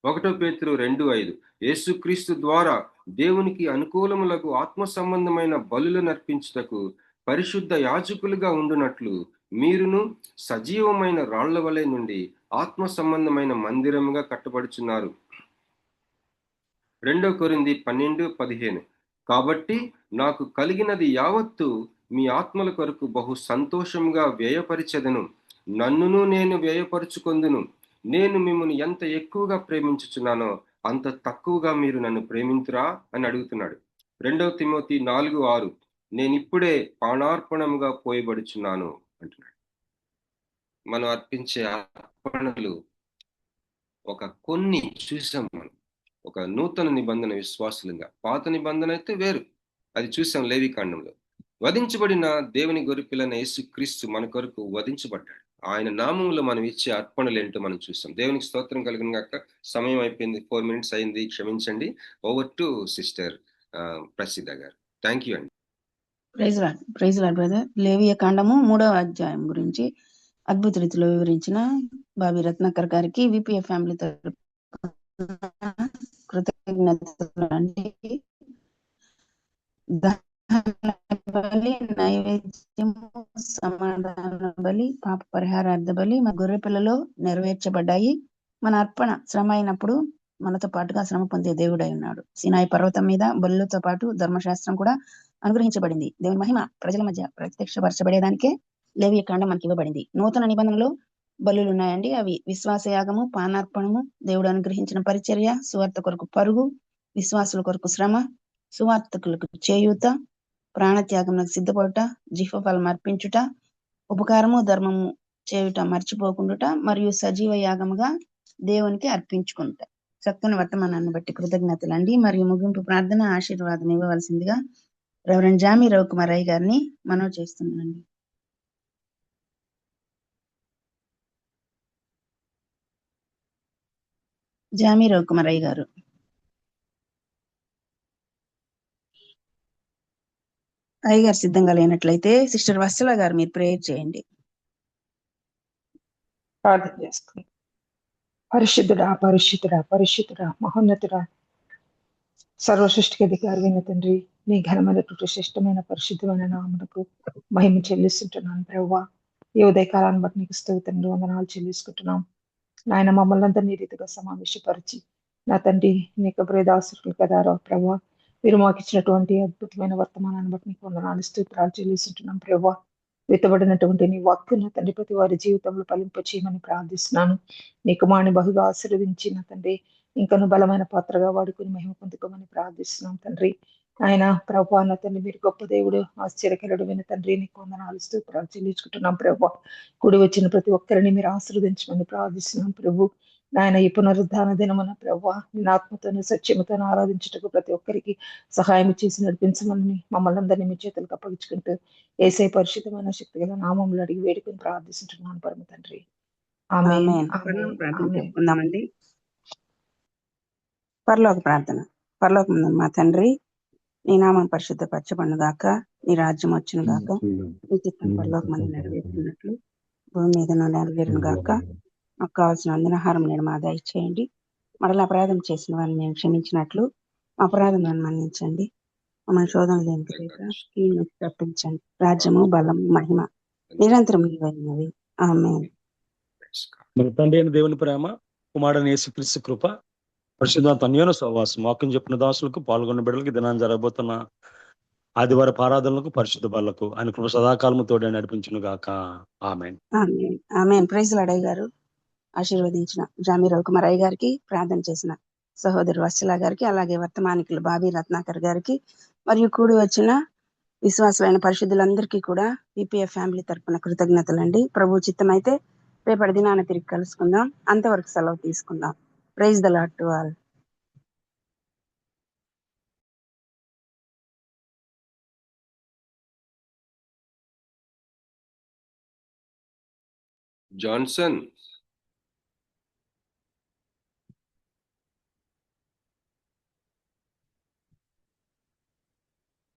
1 పేతురు 2:5. యేసుక్రీస్తు ద్వారా దేవునికి అనుకూలములకు ఆత్మ సంబంధమైన బలులను నర్పించుటకు పరిశుద్ధ యాజకులుగా ఉండునట్లు మీరును సజీవమైన రాళ్ల వలె నుండి ఆత్మ సంబంధమైన మందిరముగా కట్టబడుచున్నారు. 2 కొరింథీ 12:15. కాబట్టి నాకు కలిగినది యావత్తు మీ ఆత్మల కొరకు బహు సంతోషముగా వ్యయపరిచెదను, నన్నును నేను వ్యయపరుచుకొందును. నేను మిమ్మల్ని ఎంత ఎక్కువగా ప్రేమించుచున్నానో అంత తక్కువగా మీరు నన్ను ప్రేమింతురా అని అడుగుతున్నాడు. 2 తిమోతి 4:6. నేనిప్పుడే పానార్పణముగా పోయబడుచున్నాను అంటున్నాడు. మనం అర్పించే అర్పణలు కొన్ని చూసాం మనం. ఒక నూతన నిబంధన విశ్వాసులుగా. పాత నిబంధన అయితే వేరు, అది చూసాం లేవికాండంలో. వధించబడిన దేవుని గొర్రెపిల్లైన యేసుక్రీస్తు మన కొరకు వధించబడ్డాడు. ఆయన నామములో మనం ఇచ్చే అర్పణలు ఏంటో మనం చూసాం. దేవునికి స్తోత్రం కలిగిన గాక. సమయం అయిపోయింది, 4 minutes అయింది, క్షమించండి. ఓవర్ టు సిస్టర్ ప్రసిద్ధ గారు. థ్యాంక్ యూ అండి. Praise Lord brother. లేవియ కాండము 3వ అధ్యాయం గురించి అద్భుత రీతిలో వివరించిన బాబీ రత్నాకర్ గారికి విపిఎఫ్ ఫ్యామిలీ తరపున కృతజ్ఞతలు అండి. బలి, నైవేద్యము, సమాధాన బలి, పాప పరిహారార్థ బలి మన గొర్రె పిల్లలో నెరవేర్చబడ్డాయి. మన అర్పణ శ్రమ అయినప్పుడు మనతో పాటుగా శ్రమ పొందే దేవుడై ఉన్నాడు. సినాయి పర్వతం మీద బలులతో పాటు ధర్మశాస్త్రం కూడా అనుగ్రహించబడింది. దేవుని మహిమ ప్రజల మధ్య ప్రత్యక్షపరచబడేదానికే లేవియ కాండం మనకి ఇవ్వబడింది. నూతన నిబంధనలో బలులు ఉన్నాయండి. అవి విశ్వాసయాగము, పానార్పణము, దేవుడు అనుగ్రహించిన పరిచర్య, సువార్త కొరకు పరుగు, విశ్వాసుల కొరకు శ్రమ, సువార్తకులకు చేయూత, ప్రాణత్యాగములకు సిద్ధపడుట, జిహ్వఫలం అర్పించుట, ఉపకారము ధర్మము చేయుట మర్చిపోకుండుట, మరియు సజీవ యాగముగా దేవునికి అర్పించుకుంట. చక్కని వర్తమానాన్ని బట్టి కృతజ్ఞతలు అండి. మరియు ముగింపు ప్రార్థన ఆశీర్వాదం ఇవ్వవలసిందిగా రెవరెండ్ జామి రవికుమార్ అయ్య గారిని మనవి చేస్తున్నానండి. జామి రవికుమార్ అయ్య గారు. అయ్య గారు సిద్ధంగా లేనట్లయితే సిస్టర్ వత్సల గారు మీరు ప్రేయర్ చేయండి. ప్రార్థన చేసుకుని. పరిశుద్ధుడా పరిశుద్ధుడా పరిశుద్ధుడా మహోన్నతుడా సర్వసృష్టికి అధికారి అయిన తండ్రి, నీ ఘనమైనటువంటి శ్రేష్టమైన పరిశుద్ధమైన నామమునకు మహిమ చెల్లిస్తుంటున్నాను ప్రభువా. ఈ ఉదయకాలాన్ని బట్టి నీకు స్తుతులు వందనాలు చెల్లిస్తుంటున్నాం నాయన. మమ్మల్ని అంతా నీ రీతిగా సమావేశపరిచి నా తండ్రి నీకు ప్రియదాసులు కదా ప్రభువా, మీరు మాకు ఇచ్చినటువంటి అద్భుతమైన వర్తమానాన్ని బట్టి నీకు వందనాలు స్తుతులు చెల్లిస్తుంటున్నాం ప్రభువా. విత్తబడినటువంటి నీ వాక్యం నా తండ్రి ప్రతి వారి జీవితంలో ఫలింపచేయమని ప్రార్థిస్తున్నాను. నీ కుమారుని బహుగా ఆశీర్వదించిన తండ్రి ఇంకను బలమైన పాత్రగా వాడుకుని మహిమ పొందుకోమని ప్రార్థిస్తున్నాం తండ్రి. ఆయన ప్రభా నా తండ్రి మీరు గొప్ప దేవుడు, ఆశ్చర్యకరుడైన తండ్రి నీకు వందనాలు స్తుతులు చెల్లించుకుంటున్నాం ప్రభా. కూడి వచ్చిన ప్రతి ఒక్కరిని మీరు ఆశీర్వదించమని ప్రార్థిస్తున్నాం ప్రభు. ఆయన ఈ పునరుద్ధాన దినమున ప్రభా నేను ఆత్మతోనూ సత్యముతోనూ ఆరాధించుటకు ప్రతి ఒక్కరికి సహాయం చేసి నడిపించమని మమ్మల్ని అందరినీ మీ చేతులకు అప్పగించుకుంటూ యేసే పరిశుద్ధమైన శక్తి గల నామములో అడిగి వేడుకొని ప్రార్థిస్తుంటున్నాను పరమ తండ్రి. ఆమేన్. చెప్పుకుందామండి. పరలోక ప్రార్థన. పరలోకమున్న మా తండ్రి, నీ నామం పరిశుద్ధపరచబడును గాక, నీ రాజ్యం వచ్చును గాక, నీ చిత్తం పరలోకమందు నెరవేరుతున్నట్లు భూమి మీద నెరవేరును గాక. మాకు కావాల్సిన అందిన ఆహారం నేను మా దయచేయండి. మరలా అపరాధం చేసిన వారిని మేము క్షమించినట్లు మా అపరాధములను మన్నించండి. మమ్మల్ని శోధనలు ఎంపిక తప్పించండి. రాజ్యము, బలము, మహిమ నిరంతరం ఇవైనవి. ఆమేన్. మన తండ్రి అయిన దేవుని ప్రేమ, కుమారుడైన యేసుక్రీస్తు కృప, పరిశుద్ధాత్మ అన్యోన్య సహవాసం, వాక్యం చెప్పిన దాసులకు, పాల్గొన్న బిడ్డలకు, దినాన్ని జరగబోతున్న ఆదివార ఆరాధనలకు, పరిశుద్ధ బలకు ఆయన కృప సదాకాలము తోడే నడిపించును గాక. ఆమేన్. ఆమేన్. ఆమేన్. ప్రైజ్ లార్డ్ అయ్య గారు ఆశీర్వదించిన జామి రవికుమార్ అయ్య గారికి, ప్రార్థన చేసిన సహోదరు వత్సల గారికి, అలాగే వర్తమానికులు బాబీ రత్నాకర్ గారికి, మరియు కూడి వచ్చిన విశ్వాసులైన పరిశుద్ధులందరికీ కూడా పిపిఎఫ్ ఫ్యామిలీ తరపున కృతజ్ఞతలండి. ప్రభు చిత్తం అయితే రేపటి దినాన తిరిగి కలుసుకుందాం. అంతవరకు సెలవు తీసుకుందాం. Praise the Lord to all. Johnson